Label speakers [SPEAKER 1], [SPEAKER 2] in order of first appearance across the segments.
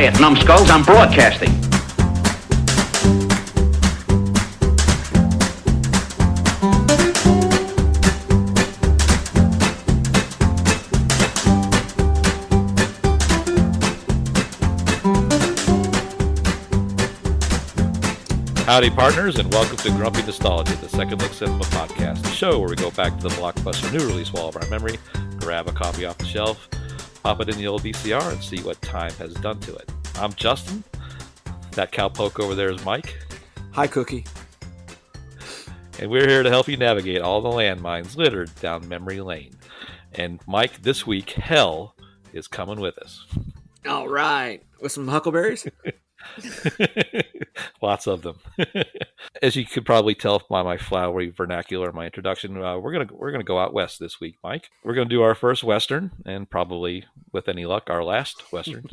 [SPEAKER 1] Quiet, numbskulls, I'm broadcasting.
[SPEAKER 2] Howdy, partners, and welcome to Grumpy Nostalgia, the Second Look Cinema podcast, the show where we go back to the blockbuster new release wall of our memory, grab a copy off the shelf, pop it in the old VCR, and see what time has done to it. I'm Justin. That cowpoke over there is Mike.
[SPEAKER 3] Hi, Cookie.
[SPEAKER 2] And we're here to help you navigate all the landmines littered down memory lane. And Mike, this week, hell is coming with us.
[SPEAKER 3] All right. With some Huckleberries?
[SPEAKER 2] Lots of them. As you could probably tell by my flowery vernacular in my introduction, we're gonna go out west this week, Mike. We're gonna do our first Western, and probably, with any luck, our last Western.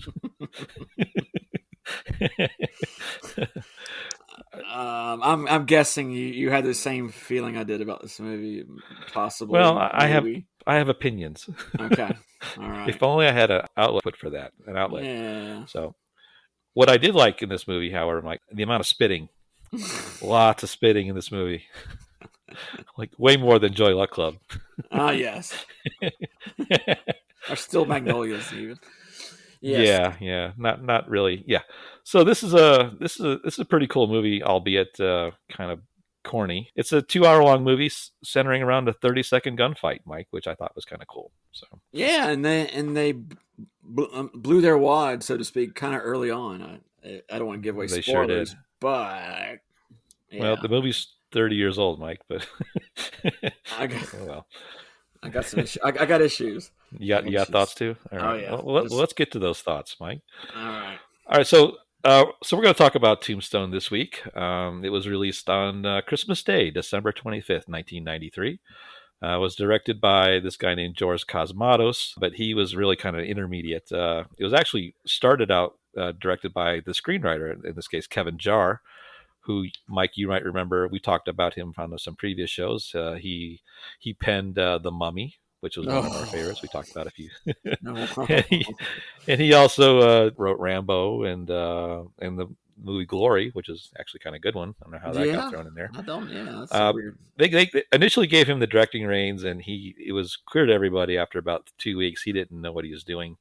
[SPEAKER 3] I'm guessing you had the same feeling I did about this movie, possibly.
[SPEAKER 2] Well, I have opinions.
[SPEAKER 3] Okay, all right.
[SPEAKER 2] If only I had an outlet for that,
[SPEAKER 3] Yeah.
[SPEAKER 2] So, what I did like in this movie, however, Mike, the amount of spitting. Lots of spitting in this movie. Like way more than Joy Luck Club.
[SPEAKER 3] Ah, yes. Or still Magnolias, even. Yes.
[SPEAKER 2] Yeah. Not really. Yeah. So this is a pretty cool movie, albeit kind of corny. It's a 2-hour long movie centering around a 30-second gunfight, Mike, which I thought was kind of cool. So
[SPEAKER 3] yeah, and they blew their wad, so to speak, kind of early on. I don't want to give away
[SPEAKER 2] they
[SPEAKER 3] spoilers,
[SPEAKER 2] sure did.
[SPEAKER 3] But yeah.
[SPEAKER 2] Well, the movie's 30 years old, Mike, but
[SPEAKER 3] I got some issues. I got issues.
[SPEAKER 2] You got thoughts too? All right.
[SPEAKER 3] Oh yeah.
[SPEAKER 2] Well, let's get to those thoughts, Mike.
[SPEAKER 3] All
[SPEAKER 2] right. So we're going to talk about Tombstone this week. It was released on Christmas Day, December 25th, 1993. Was directed by this guy named George Cosmatos, but he was really kind of intermediate. It was actually started out directed by the screenwriter, in this case, Kevin Jarre, who, Mike, you might remember. We talked about him on some previous shows. He penned The Mummy, which was one of our favorites. We talked about a few. and he also wrote Rambo and the movie Glory, which is actually kind of a good one. I don't know how that got thrown in there.
[SPEAKER 3] I don't. Yeah, that's so weird.
[SPEAKER 2] They initially gave him the directing reins, and it was clear to everybody after about 2 weeks he didn't know what he was doing,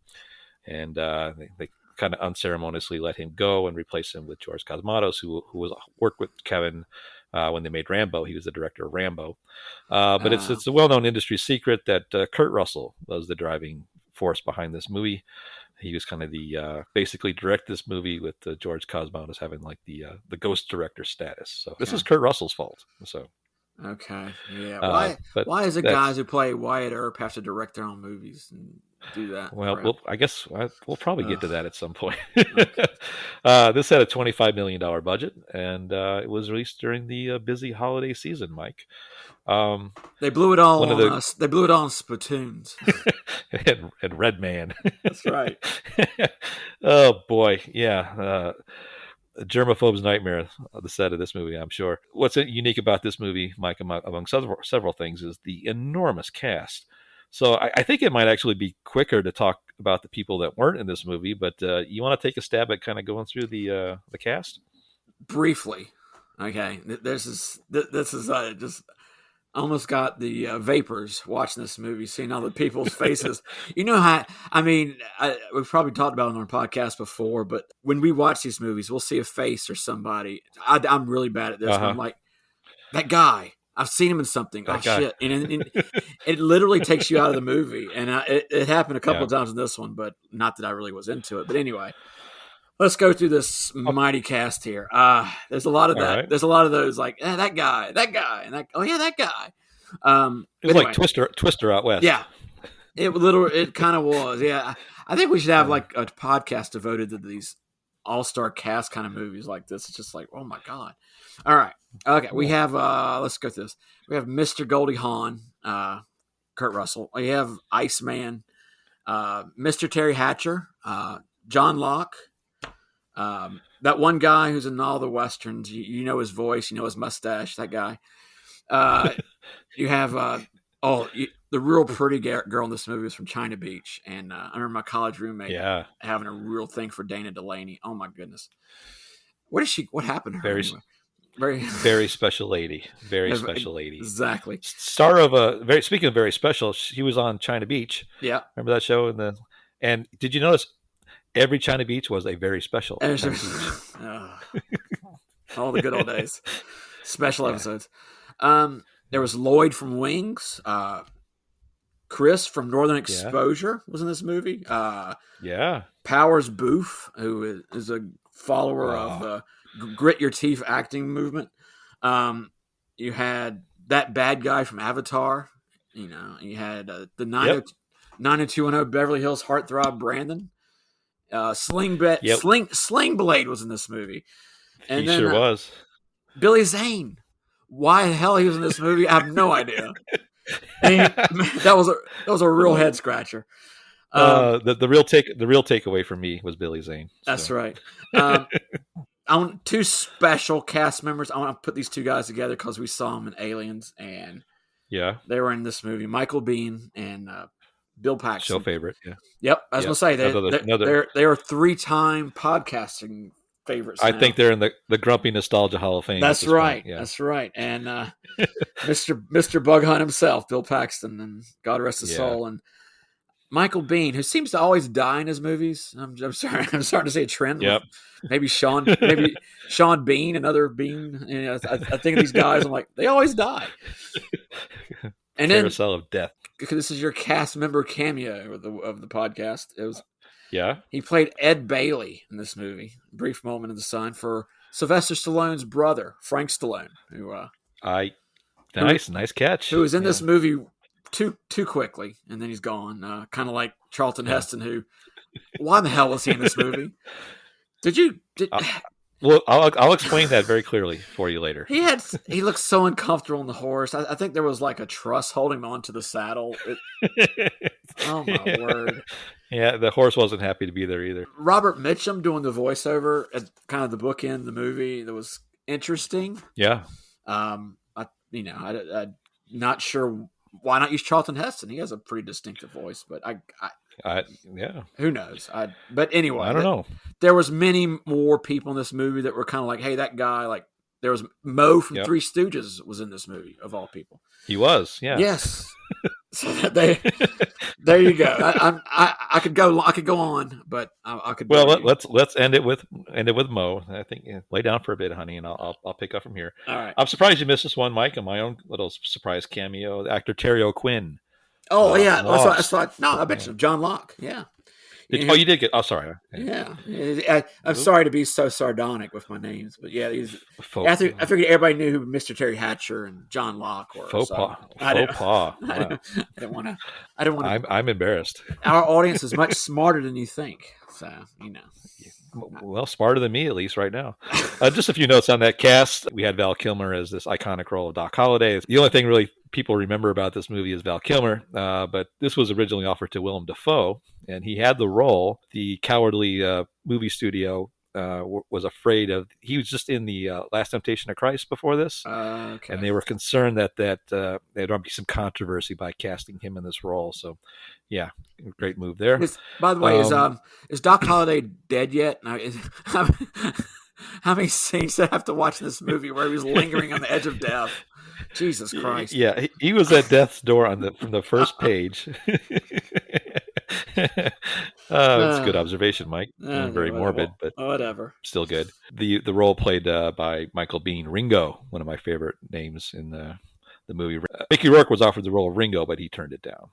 [SPEAKER 2] and they kind of unceremoniously let him go and replace him with George Cosmatos, who worked with Kevin when they made Rambo. He was the director of Rambo. But it's a well-known industry secret that Kurt Russell was the driving force behind this movie. He was kind of the basically direct this movie with George Cosmatos having like the ghost director status. So this is Kurt Russell's fault. So
[SPEAKER 3] okay, yeah. Why is it guys who play Wyatt Earp have to direct their own movies and do that?
[SPEAKER 2] Well, I guess we'll probably get to that at some point.
[SPEAKER 3] Okay.
[SPEAKER 2] This had a $25 million budget, and it was released during the busy holiday season, Mike.
[SPEAKER 3] They blew it all on us. They blew it all on Splatoons.
[SPEAKER 2] and Red Man.
[SPEAKER 3] That's right.
[SPEAKER 2] Oh boy, yeah. A germaphobe's nightmare, the set of this movie, I'm sure. What's unique about this movie, Mike, among several things, is the enormous cast. So I think it might actually be quicker to talk about the people that weren't in this movie, but you want to take a stab at kind of going through the cast?
[SPEAKER 3] Briefly. Okay. This is just almost got the vapors watching this movie, seeing all the people's faces. You know how, we've probably talked about it on our podcast before, but when we watch these movies, we'll see a face or somebody. I'm really bad at this.
[SPEAKER 2] Uh-huh.
[SPEAKER 3] I'm like, that guy, I've seen him in something.
[SPEAKER 2] That guy.
[SPEAKER 3] Shit. And it literally takes you out of the movie. And it happened a couple of times in this one, but not that I really was into it. But anyway, let's go through this mighty cast here. There's a lot of that.
[SPEAKER 2] Right.
[SPEAKER 3] There's a lot of those like that guy, and that guy.
[SPEAKER 2] It was like Twister out west.
[SPEAKER 3] Yeah, it kind of was. Yeah, I think we should have like a podcast devoted to these all-star cast kind of movies like this. It's just like, oh my god. All right, okay. We have let's go through this. We have Mr. Goldie Hawn, Kurt Russell. We have Iceman, Mr. Terry Hatcher, John Locke. That one guy who's in all the westerns, you know his voice, you know his mustache, that guy. You have the real pretty girl in this movie was from China Beach, and I remember my college roommate having a real thing for Dana Delaney. Oh my goodness, what happened to her anyway?
[SPEAKER 2] Very special lady. Very special lady.
[SPEAKER 3] Exactly.
[SPEAKER 2] Star of speaking of very special, she was on China Beach.
[SPEAKER 3] Yeah.
[SPEAKER 2] Remember that show? And did you notice every China Beach was a very special China Beach?
[SPEAKER 3] All the good old days. Special episodes. There was Lloyd from Wings. Chris from Northern Exposure was in this movie. Powers Booth, who is a follower of the grit your teeth acting movement. You had that bad guy from Avatar. You had the 90210 Beverly Hills heartthrob Brandon. Sling Blade was in this movie. And
[SPEAKER 2] he sure was.
[SPEAKER 3] Billy Zane. Why the hell he was in this movie? I have no idea. That was a real head scratcher.
[SPEAKER 2] The real takeaway for me was Billy Zane.
[SPEAKER 3] That's right. I want two special cast members. I want to put these two guys together because we saw them in Aliens, and they were in this movie. Michael Biehn and Bill Paxton.
[SPEAKER 2] Show favorite. Yeah.
[SPEAKER 3] Yep. I was going to say they are 3-time podcasting favorites.
[SPEAKER 2] I think they're in the Grumpy Nostalgia Hall of Fame.
[SPEAKER 3] That's right. Yeah. That's right. And Mr. Bug Hunt himself, Bill Paxton, and God rest his soul, and Michael Biehn, who seems to always die in his movies. I'm starting to see a trend.
[SPEAKER 2] Yep.
[SPEAKER 3] Maybe Sean Bean, another Bean. I think of these guys. I'm like, they always die. And
[SPEAKER 2] Carousel of death.
[SPEAKER 3] Because this is your cast member cameo of the podcast. It was.
[SPEAKER 2] Yeah.
[SPEAKER 3] He played Ed Bailey in this movie. Brief moment in the sun for Sylvester Stallone's brother, Frank Stallone, who
[SPEAKER 2] nice catch.
[SPEAKER 3] Who was in this movie too quickly, and then he's gone. Kind of like Charlton Heston, who, why the hell was he in this movie?
[SPEAKER 2] Well, I'll explain that very clearly for you later.
[SPEAKER 3] He looked so uncomfortable on the horse. I think there was like a truss holding him onto the saddle. Oh my word!
[SPEAKER 2] Yeah, the horse wasn't happy to be there either.
[SPEAKER 3] Robert Mitchum doing the voiceover at kind of the bookend of the movie that was interesting.
[SPEAKER 2] Yeah.
[SPEAKER 3] I'm not sure why not use Charlton Heston. He has a pretty distinctive voice, but who knows? But anyway,
[SPEAKER 2] I don't know.
[SPEAKER 3] There was many more people in this movie that were kind of like, hey, that guy, like there was Moe from Three Stooges was in this movie of all people.
[SPEAKER 2] He was, yeah.
[SPEAKER 3] Yes. So there you go. I could go on, but I could.
[SPEAKER 2] Well, let's end it with Moe. I think lay down for a bit, honey, and I'll pick up from here.
[SPEAKER 3] All right.
[SPEAKER 2] I'm surprised you missed this one, Mike. On my own little surprise cameo, the actor Terry O'Quinn.
[SPEAKER 3] Oh yeah, I mentioned John Locke. Yeah.
[SPEAKER 2] You did get. Oh, sorry.
[SPEAKER 3] Yeah, I'm sorry to be so sardonic with my names, but yeah, I figured everybody knew who Mr. Terry Hatcher and John Locke were.
[SPEAKER 2] Faux pas. I
[SPEAKER 3] don't want to.
[SPEAKER 2] I'm embarrassed.
[SPEAKER 3] Our audience is much smarter than you think, so
[SPEAKER 2] Well, smarter than me, at least right now. Just a few notes on that cast. We had Val Kilmer as this iconic role of Doc Holliday. The only thing really people remember about this movie is Val Kilmer, but this was originally offered to Willem Dafoe, and he had the role. The cowardly movie studio was afraid of. He was just in the Last Temptation of Christ before this, and they were concerned that there'd be some controversy by casting him in this role. So, yeah, great move there.
[SPEAKER 3] By the way, is Doc Holliday dead yet? How many scenes do I have to watch in this movie where he was lingering on the edge of death? Jesus Christ!
[SPEAKER 2] Yeah, he was at death's door from the first page. That's a good observation, Mike. Very morbid, but
[SPEAKER 3] whatever.
[SPEAKER 2] Still good. The role played by Michael Biehn, Ringo, one of my favorite names in the movie. Mickey Rourke was offered the role of Ringo, but he turned it down.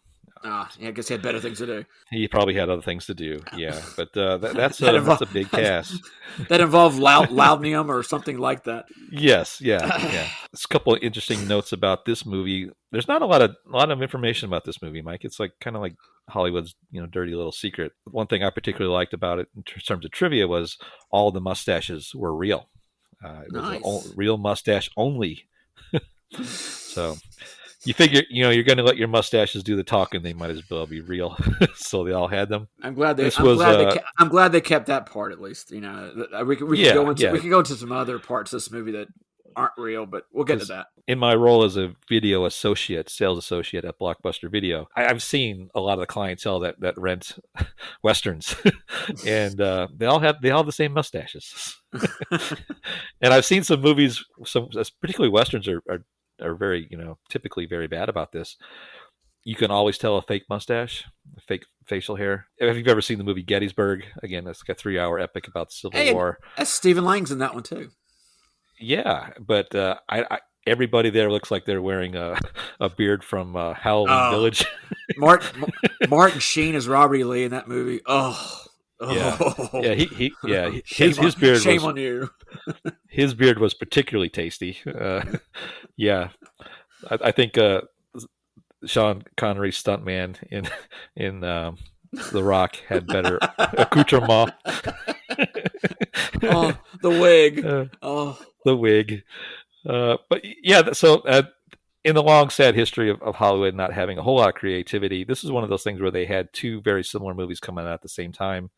[SPEAKER 3] I guess he had better things to do.
[SPEAKER 2] He probably had other things to do, yeah. But that's a big cast.
[SPEAKER 3] That involved loudnium or something like that.
[SPEAKER 2] Yes, yeah. There's a couple of interesting notes about this movie. There's not a lot of information about this movie, Mike. It's kind of like Hollywood's dirty little secret. One thing I particularly liked about it in terms of trivia was all the mustaches were real. It was real mustache only. So. You figure, you're going to let your mustaches do the talking. They might as well be real. So they all had them.
[SPEAKER 3] I'm glad they kept that part at least. We could go into some other parts of this movie that aren't real, but we'll get to that.
[SPEAKER 2] In my role as a video associate, sales associate at Blockbuster Video, I've seen a lot of the clientele that rent westerns, and they all have the same mustaches. And I've seen some movies, some particularly westerns are very typically very bad about this. You can always tell a fake mustache, fake facial hair. If you've ever seen the movie Gettysburg, again, it's like a 3-hour epic about the Civil War.
[SPEAKER 3] Stephen Lang's in that one too.
[SPEAKER 2] Yeah, but everybody there looks like they're wearing a beard from Halloween Village.
[SPEAKER 3] Martin Sheen is Robert E. Lee in that movie.
[SPEAKER 2] His beard.
[SPEAKER 3] Shame on you.
[SPEAKER 2] His beard was particularly tasty. Yeah, I think Sean Connery's stuntman in The Rock had better accoutrement.
[SPEAKER 3] The wig.
[SPEAKER 2] The wig. But yeah, so in the long, sad history of Hollywood not having a whole lot of creativity, this is one of those things where they had two very similar movies coming out at the same time.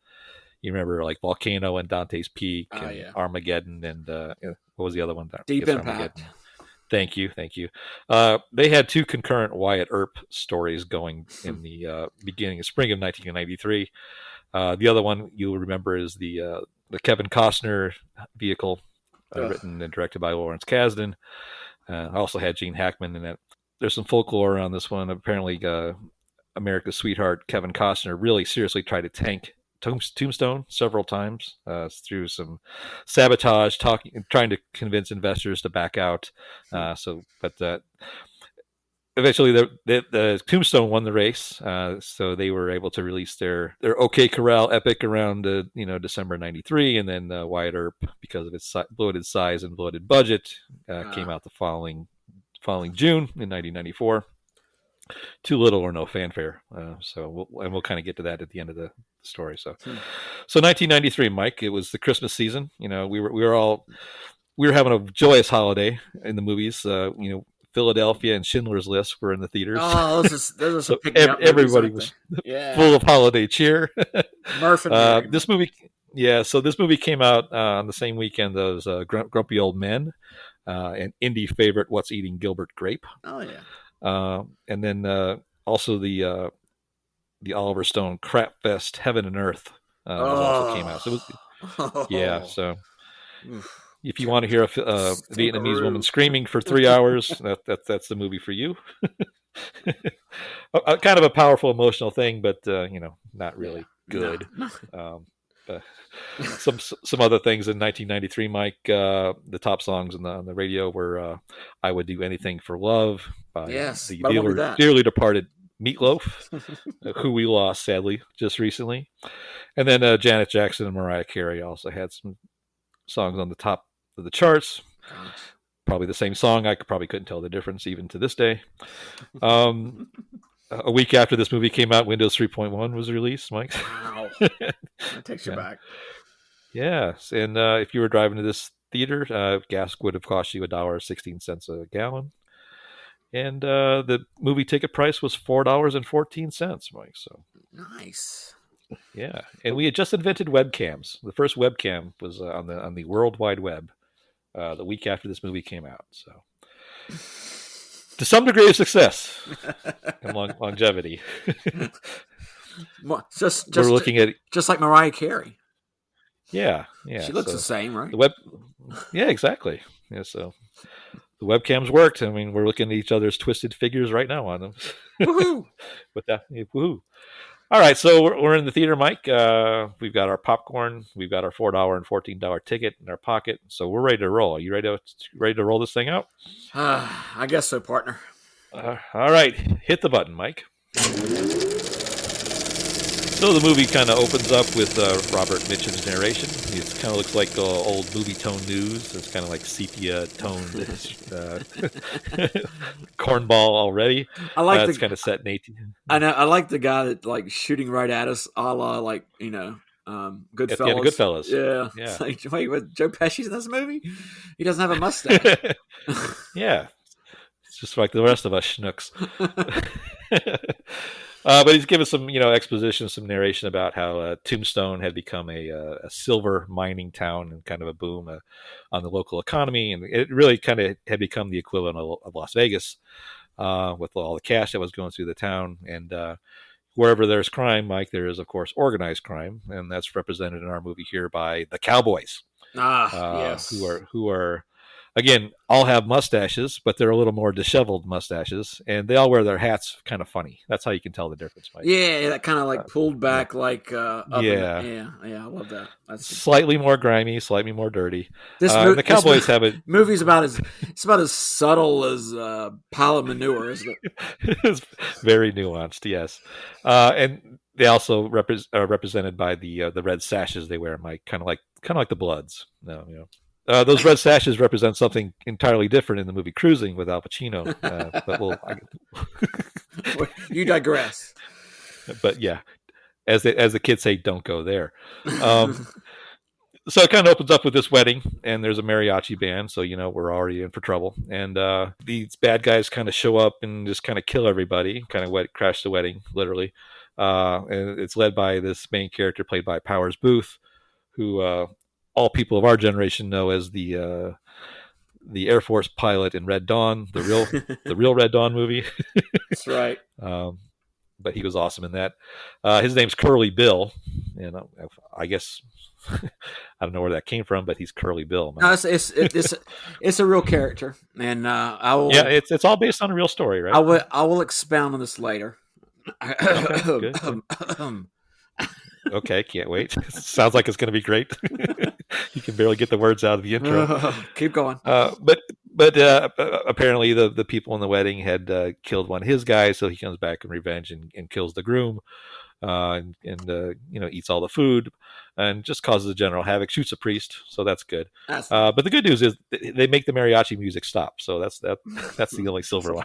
[SPEAKER 2] You remember like Volcano and Dante's Peak and Armageddon and what was the other one?
[SPEAKER 3] Deep Impact.
[SPEAKER 2] Thank you. They had two concurrent Wyatt Earp stories going in the beginning of spring of 1993. The other one you'll remember is the Kevin Costner vehicle, written and directed by Lawrence Kasdan. Also had Gene Hackman in it. There's some folklore on this one. Apparently, America's sweetheart Kevin Costner really seriously tried to tank Tombstone several times through some sabotage, trying to convince investors to back out. Eventually, the Tombstone won the race, so they were able to release their OK Corral epic around December '93, and then Wyatt Earp, because of its bloated size and bloated budget, came out the following June in 1994. Too little or no fanfare. We'll kind of get to that at the end of the story. So 1993, Mike. It was the Christmas season. We were having a joyous holiday in the movies. Philadelphia and Schindler's List were in the theaters.
[SPEAKER 3] Oh, those are some
[SPEAKER 2] everybody was full of holiday cheer.
[SPEAKER 3] Murph and
[SPEAKER 2] this movie, So this movie came out on the same weekend as Grumpy Old Men, and indie favorite What's Eating Gilbert Grape.
[SPEAKER 3] Oh yeah.
[SPEAKER 2] And then also the Oliver Stone Crap Fest Heaven and Earth also came out. So it was, So if you want to hear a Vietnamese woman screaming for 3 hours, that's the movie for you. Kind of a powerful emotional thing, but not really good. Some other things in 1993, Mike. The top songs on the radio were "I Would Do Anything for Love" by the dearly departed Meatloaf, who we lost sadly just recently, and then Janet Jackson and Mariah Carey also had some songs on the top of the charts. Probably the same song. I probably couldn't tell the difference even to this day. A week after this movie came out, Windows 3.1 was released, Mike.
[SPEAKER 3] Wow. That takes you back.
[SPEAKER 2] Yes. And if you were driving to this theater, gas would have cost you $1.16 a gallon. And the movie ticket price was $4.14, Mike. So
[SPEAKER 3] nice.
[SPEAKER 2] Yeah. And we had just invented webcams. The first webcam was on the World Wide Web the week after this movie came out. So to some degree of success and longevity.
[SPEAKER 3] We're
[SPEAKER 2] looking at
[SPEAKER 3] just like Mariah Carey.
[SPEAKER 2] Yeah.
[SPEAKER 3] She looks the same, right?
[SPEAKER 2] Yeah, exactly. Yeah, so the webcams worked. I mean, we're looking at each other's twisted figures right now on them.
[SPEAKER 3] Woohoo!
[SPEAKER 2] Woohoo! All right, so we're in the theater, Mike. We've got our popcorn. We've got our $4 and $14 ticket in our pocket. So we're ready to roll. Are you ready to roll this thing out?
[SPEAKER 3] I guess so, partner.
[SPEAKER 2] All right, hit the button, Mike. So the movie kind of opens up with Robert Mitchum's narration. It kind of looks like old movie tone news. It's kind of like sepia-toned cornball already. I like it's kind of set in 18.
[SPEAKER 3] I know. I like the guy that like shooting right at us, a la like Goodfellas.
[SPEAKER 2] Goodfellas.
[SPEAKER 3] Yeah. It's like, wait, what? Joe Pesci's in this movie? He doesn't have a mustache.
[SPEAKER 2] Yeah, it's just like the rest of us schnooks. But he's given some, exposition, some narration about how Tombstone had become a silver mining town and kind of a boom on the local economy, and it really kind of had become the equivalent of Las Vegas with all the cash that was going through the town. And wherever there's crime, Mike, there is of course organized crime, and that's represented in our movie here by the Cowboys,
[SPEAKER 3] Yes,
[SPEAKER 2] who are again, all have mustaches, but they're a little more disheveled mustaches, and they all wear their hats kind of funny. That's how you can tell the difference, Mike.
[SPEAKER 3] Yeah, that kind of like pulled back, like
[SPEAKER 2] yeah,
[SPEAKER 3] yeah. I love that. That's
[SPEAKER 2] slightly more grimy, slightly more dirty. The Cowboys have a
[SPEAKER 3] movie's about as subtle as a pile of manure, isn't it?
[SPEAKER 2] It's very nuanced, yes. And they also are represented by the red sashes they wear, Mike, kind of like the Bloods. No, those red sashes represent something entirely different in the movie Cruising with Al Pacino. But
[SPEAKER 3] you digress.
[SPEAKER 2] But yeah, as the kids say, don't go there. So it kind of opens up with this wedding, and there's a mariachi band, so we're already in for trouble. And these bad guys kind of show up and just kind of kill everybody, kind of crash the wedding, literally. And it's led by this main character played by Powers Booth, who all people of our generation know as the Air Force pilot in Red Dawn, the real Red Dawn movie.
[SPEAKER 3] That's right.
[SPEAKER 2] But he was awesome in that. His name's Curly Bill, and I guess I don't know where that came from, but he's Curly Bill.
[SPEAKER 3] No, it's a real character, and I will.
[SPEAKER 2] Yeah, it's all based on a real story, right?
[SPEAKER 3] I will expound on this later.
[SPEAKER 2] Okay, okay, can't wait. Sounds like it's going to be great. You can barely get the words out of the intro.
[SPEAKER 3] Keep going.
[SPEAKER 2] But apparently the people in the wedding had killed one of his guys, so he comes back in revenge and kills the groom, and eats all the food and just causes a general havoc. Shoots a priest, so that's good. But the good news is they make the mariachi music stop, so that's the only silver lining.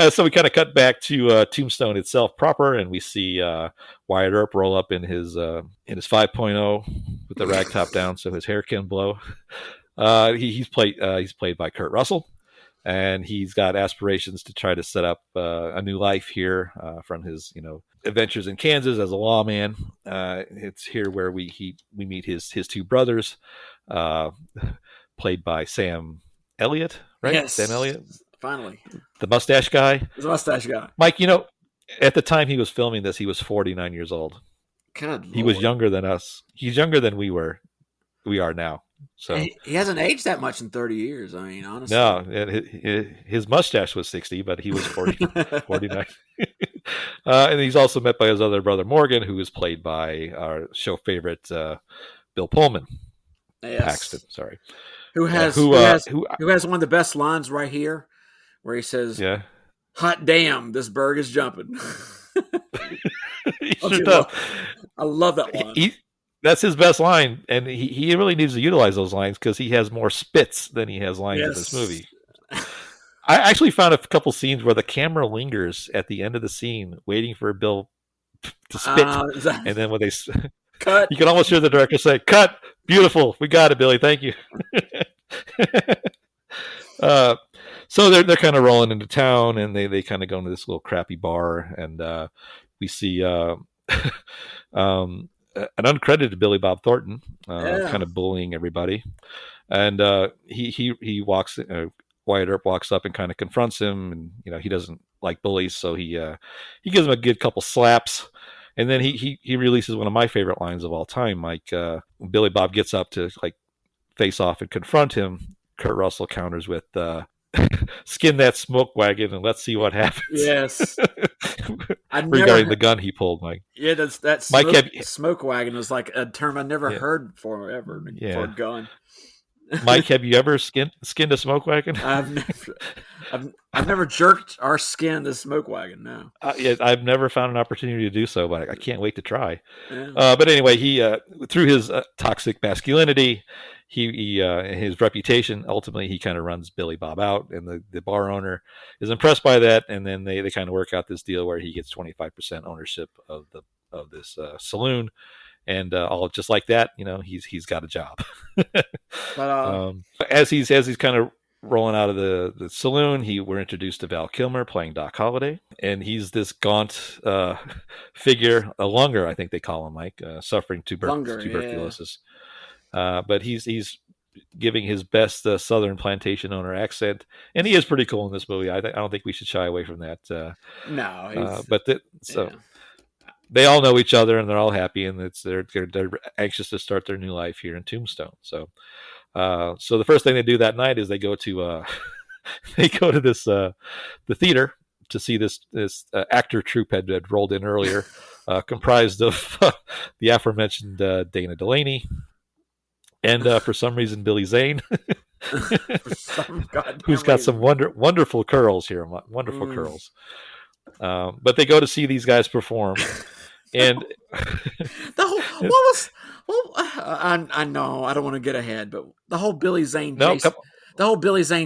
[SPEAKER 2] So we kind of cut back to Tombstone itself proper, and we see Wyatt Earp roll up in his 5.0 with the rag top down, so his hair can blow. He's played by Kurt Russell, and he's got aspirations to try to set up a new life here from his adventures in Kansas as a lawman. It's here where we meet his two brothers, played by Sam Elliott, right?
[SPEAKER 3] Yes.
[SPEAKER 2] Sam Elliott.
[SPEAKER 3] Finally.
[SPEAKER 2] The mustache guy.
[SPEAKER 3] The mustache guy.
[SPEAKER 2] Mike, at the time he was filming this, he was 49 years old.
[SPEAKER 3] God,
[SPEAKER 2] he was younger than us. He's younger than we are now. So
[SPEAKER 3] he hasn't aged that much in 30 years. I mean, honestly.
[SPEAKER 2] No, his mustache was 60, but he was 49. And he's also met by his other brother, Morgan, who is played by our show favorite, Bill Pullman.
[SPEAKER 3] Yes.
[SPEAKER 2] Paxton, sorry.
[SPEAKER 3] Who has one of the best lines right here, where he says,
[SPEAKER 2] "Yeah,
[SPEAKER 3] hot damn, this bird is jumping." I love that line.
[SPEAKER 2] That's his best line, and he really needs to utilize those lines because he has more spits than he has lines in this movie. I actually found a couple scenes where the camera lingers at the end of the scene, waiting for Bill to spit, and then when they
[SPEAKER 3] cut,
[SPEAKER 2] you can almost hear the director say, "Cut, beautiful, we got it, Billy, thank you." So they're kind of rolling into town, and they kind of go into this little crappy bar, and we see an uncredited Billy Bob Thornton kind of bullying everybody, and he walks. Wyatt Earp walks up and kind of confronts him, and he doesn't like bullies, so he gives him a good couple slaps, and then he releases one of my favorite lines of all time. Like Billy Bob gets up to like face off and confront him, Kurt Russell counters with "Skin that smoke wagon and let's see what happens."
[SPEAKER 3] Yes.
[SPEAKER 2] Regarding the gun he pulled, Mike.
[SPEAKER 3] Yeah, that smoke wagon was like a term I never heard before for a gun.
[SPEAKER 2] Mike, have you ever skinned a smoke wagon?
[SPEAKER 3] I've never jerked or skinned a smoke wagon. No.
[SPEAKER 2] I've never found an opportunity to do so, but I can't wait to try.
[SPEAKER 3] Yeah.
[SPEAKER 2] But anyway, he through his toxic masculinity, his reputation, ultimately he kind of runs Billy Bob out, and the bar owner is impressed by that, and then they kind of work out this deal where he gets 25% ownership of this saloon. And all just like that, he's got a job.
[SPEAKER 3] But
[SPEAKER 2] as he's kind of rolling out of the saloon, we're introduced to Val Kilmer playing Doc Holliday, and he's this gaunt figure, a lunger, I think they call him, Mike, suffering tuberculosis. But he's giving his best Southern plantation owner accent, and he is pretty cool in this movie. I don't think we should shy away from that. They all know each other, and they're all happy, and they're anxious to start their new life here in Tombstone. So the first thing they do that night is they go to this the theater to see this actor troupe had rolled in earlier, comprised of the aforementioned Dana Delaney, and for some reason Billy Zane, who's got some wonderful curls here, wonderful curls. But they go to see these guys perform, and
[SPEAKER 3] I know I don't want to get ahead, but the whole Billy Zane,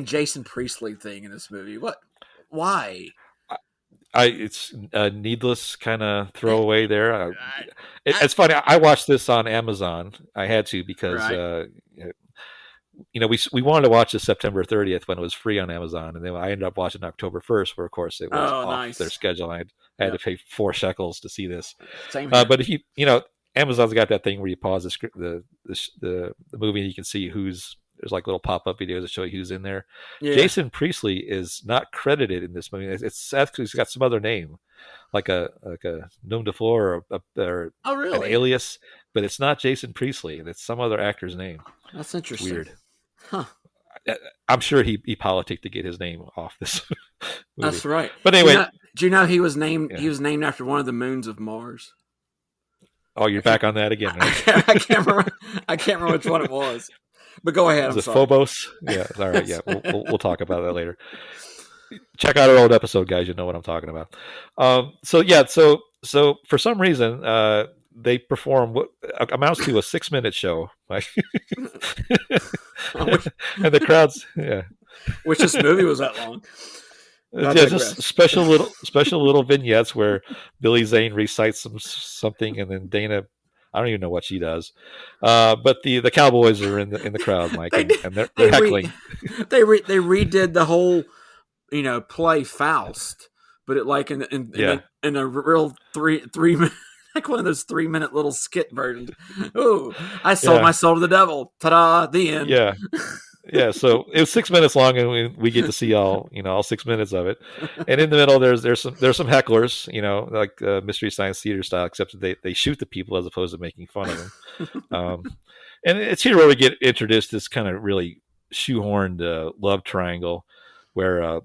[SPEAKER 3] Jason Priestley thing in this movie. Why?
[SPEAKER 2] It's a needless kind of throwaway there. It's funny. I watched this on Amazon. I had to because we wanted to watch this September 30th when it was free on Amazon, and then I ended up watching October 1st, where of course it was off their schedule. I had to pay $4 to see this.
[SPEAKER 3] Same here.
[SPEAKER 2] But if Amazon's got that thing where you pause the movie and you can see there's like little pop-up videos that show you who's in there. Yeah. Jason Priestley is not credited in this movie. It's actually he's got some other name, like a nom de fleur or an alias, but it's not Jason Priestley. It's some other actor's name.
[SPEAKER 3] That's interesting.
[SPEAKER 2] Weird. Huh. I'm sure he politicked to get his name off this movie.
[SPEAKER 3] That's right.
[SPEAKER 2] But anyway,
[SPEAKER 3] do you know he was named? Yeah. He was named after one of the moons of Mars.
[SPEAKER 2] Oh, you're back on that again. Right?
[SPEAKER 3] I can't remember which one it was. But go ahead.
[SPEAKER 2] Was it Phobos? Yeah. All right. Yeah. We'll talk about that later. Check out our old episode, guys. You know what I'm talking about. So for some reason, they perform what amounts to a 6-minute show, and the crowds. Yeah.
[SPEAKER 3] Which this movie was that long.
[SPEAKER 2] Just special little vignettes where Billy Zane recites something, and then Dana. I don't even know what she does, but the Cowboys are in the crowd, Mike, and they're heckling.
[SPEAKER 3] They redid the whole, play Faust, but it like in a real three like one of those 3-minute little skit versions. Ooh, I sold my soul to the devil. Ta-da! The end.
[SPEAKER 2] Yeah. Yeah, so it was 6 minutes long, and we get to see all 6 minutes of it. And in the middle, there's some hecklers, like Mystery Science Theater style, except that they shoot the people as opposed to making fun of them. And it's here where we get introduced this kind of really shoehorned love triangle, where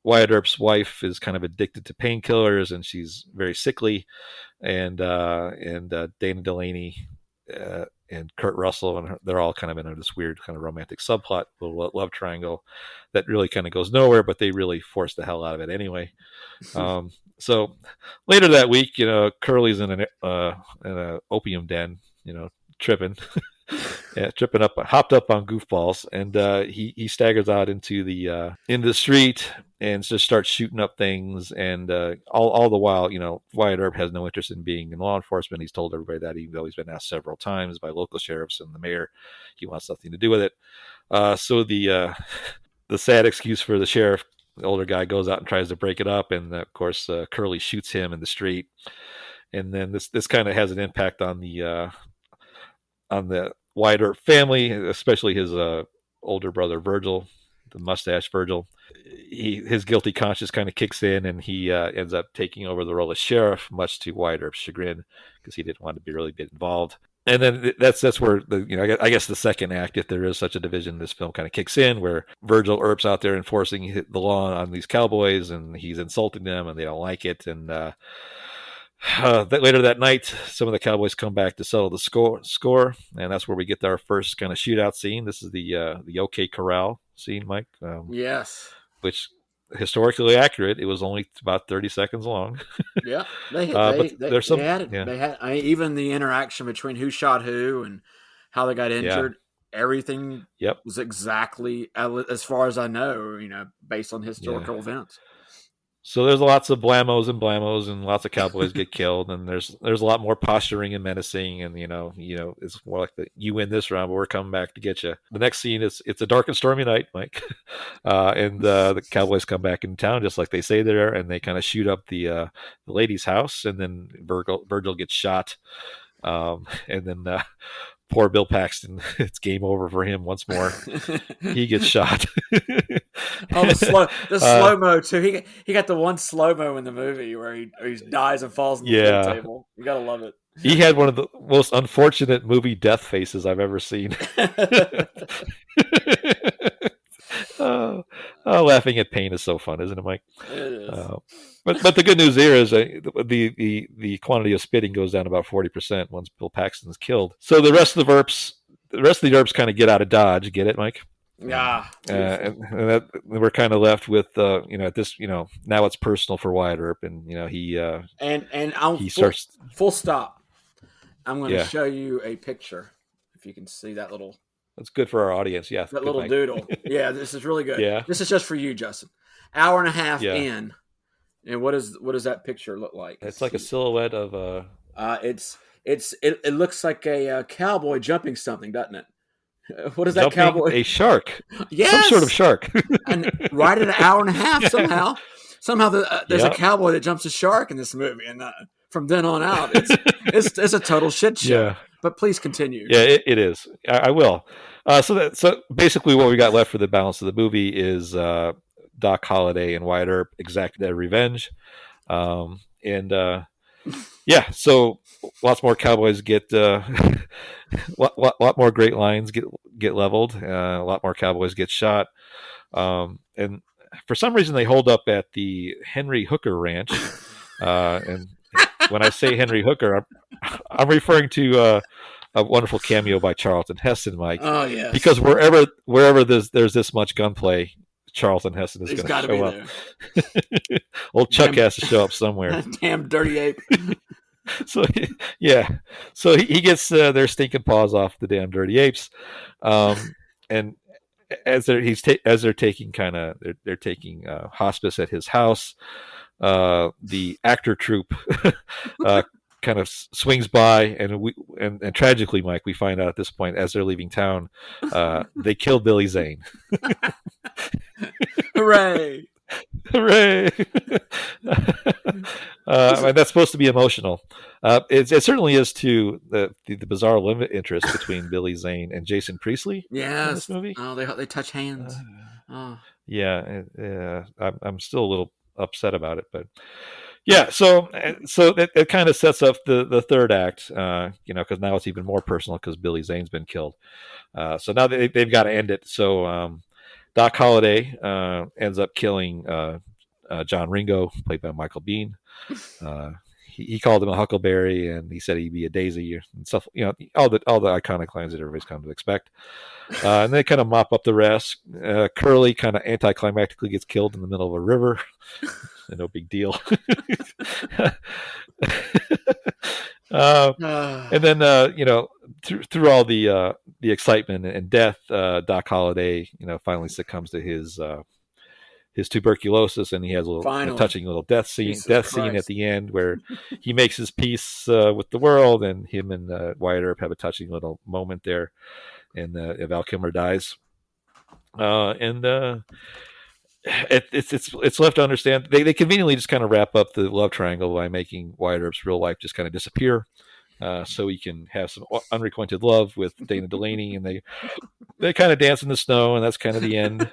[SPEAKER 2] Wyatt Earp's wife is kind of addicted to painkillers, and she's very sickly, and Dana Delaney. And Kurt Russell, and they're all kind of in this weird kind of romantic subplot, little love triangle that really kind of goes nowhere, but they really force the hell out of it anyway. So later that week, Curly's in an opium den, tripping, hopped up on goofballs, and he staggers out into the street and just starts shooting up things, and all the while, Wyatt Earp has no interest in being in law enforcement. He's told everybody that, even though he's been asked several times by local sheriffs and the mayor, he wants nothing to do with it. So the sad excuse for the sheriff, the older guy, goes out and tries to break it up, and of course Curly shoots him in the street, and then this kind of has an impact on the Wyatt Earp family, especially his older brother Virgil, the mustache Virgil. His guilty conscience kind of kicks in, and he ends up taking over the role of sheriff, much to Wyatt Earp's chagrin, because he didn't want to really get involved. And then that's where I guess the second act, if there is such a division in this film, kind of kicks in, where Virgil Earp's out there enforcing the law on these cowboys, and he's insulting them, and they don't like it. And later that night, some of the cowboys come back to settle the score, and that's where we get our first kind of shootout scene. This is the OK Corral scene, Mike.
[SPEAKER 3] Yes.
[SPEAKER 2] Which, historically accurate, it was only about 30 seconds long.
[SPEAKER 3] Yeah,
[SPEAKER 2] they
[SPEAKER 3] even the interaction between who shot who and how they got injured. Yeah. Everything was exactly, as far as I know, based on historical events.
[SPEAKER 2] So there's lots of blamos, and lots of cowboys get killed, and there's a lot more posturing and menacing, and it's more like you win this round, but we're coming back to get you. The next scene is it's a dark and stormy night, Mike, and the cowboys come back in town just like they say there, and they kind of shoot up the lady's house, and then Virgil gets shot, and then poor Bill Paxton, it's game over for him once more. He gets shot.
[SPEAKER 3] Oh, the slow mo too. He got the one slow mo in the movie where he dies and falls on the food table. You gotta love it.
[SPEAKER 2] He had one of the most unfortunate movie death faces I've ever seen. Laughing at pain is so fun, isn't it, Mike?
[SPEAKER 3] It is.
[SPEAKER 2] But the good news here is the quantity of spitting goes down about 40% once Bill Paxton's killed. So the rest of the Earps kind of get out of Dodge. Get it, Mike?
[SPEAKER 3] Yeah.
[SPEAKER 2] And we're kind of left with at this now it's personal for Wyatt Earp, and he starts
[SPEAKER 3] full stop. I'm going to show you a picture if you can see that little.
[SPEAKER 2] That's good for our audience. Yeah,
[SPEAKER 3] that little
[SPEAKER 2] Mike.
[SPEAKER 3] doodle. Yeah, this is really good.
[SPEAKER 2] Yeah,
[SPEAKER 3] this is just for you, Justin. Hour and a half in, and what does that picture look like?
[SPEAKER 2] It's like a silhouette of a.
[SPEAKER 3] It looks like a cowboy jumping something, doesn't it? What is that cowboy?
[SPEAKER 2] A shark.
[SPEAKER 3] Yes,
[SPEAKER 2] some sort of shark.
[SPEAKER 3] And right at an hour and a half, somehow there's a cowboy that jumps a shark in this movie, and from then on out, it's a total shit show. Yeah. But please continue.
[SPEAKER 2] Yeah, it is. I will. So basically, what we got left for the balance of the movie is Doc Holliday and Wyatt Earp exact their revenge, so lots more cowboys get lot more great lines get leveled. A lot more cowboys get shot, and for some reason they hold up at the Henry Hooker Ranch. And when I say Henry Hooker, I'm referring to a wonderful cameo by Charlton Heston, Mike.
[SPEAKER 3] Oh yeah,
[SPEAKER 2] because wherever there's this much gunplay, Charlton Heston is going to show up. Old Chuck has to show up somewhere.
[SPEAKER 3] Damn dirty ape.
[SPEAKER 2] So he gets their stinking paws off the damn dirty apes, and as they're taking hospice at his house, the actor troupe kind of swings by, and tragically, Mike, we find out at this point as they're leaving town, they killed Billy Zane.
[SPEAKER 3] Hooray!
[SPEAKER 2] Hooray! And that's supposed to be emotional. It certainly is to the bizarre love interest between Billy Zane and Jason Priestley.
[SPEAKER 3] Yes.
[SPEAKER 2] In this movie.
[SPEAKER 3] Oh, they touch hands.
[SPEAKER 2] Yeah. I'm still a little upset about it, but yeah. So it kind of sets up the third act, because now it's even more personal because Billy Zane's been killed. So now they've got to end it. So Doc Holliday ends up killing John Ringo, played by Michael Biehn. He called him a huckleberry, and he said he'd be a daisy and stuff. All the iconic lines that everybody's come to expect. And they kind of mop up the rest. Curly kind of anticlimactically gets killed in the middle of a river. No big deal. And then through all the excitement and death, Doc Holliday finally succumbs to his tuberculosis, and he has a touching little death scene at the end where he makes his peace with the world, and him and Wyatt Earp have a touching little moment there, and Val Kilmer dies, it's left to understand they conveniently just kind of wrap up the love triangle by making Wyatt Earp's real life just kind of disappear, so he can have some unrequited love with Dana Delaney, and they kind of dance in the snow, and that's kind of the end.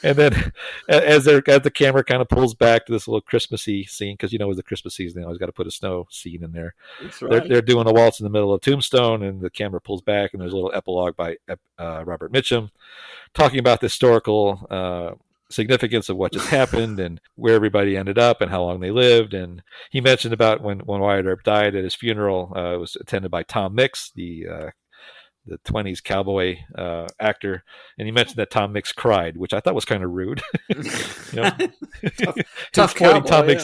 [SPEAKER 2] And then as the camera kind of pulls back to this little Christmassy scene, because with the Christmas season, they always got to put a snow scene in there.
[SPEAKER 3] That's right.
[SPEAKER 2] They're doing a waltz in the middle of Tombstone, and the camera pulls back, and there's a little epilogue by Robert Mitchum talking about the historical significance of what just happened and where everybody ended up and how long they lived. And he mentioned about when Wyatt Earp died at his funeral, it was attended by Tom Mix, the 20s cowboy actor, and he mentioned that Tom Mix cried, which I thought was kind of rude.
[SPEAKER 3] Tough cowboy,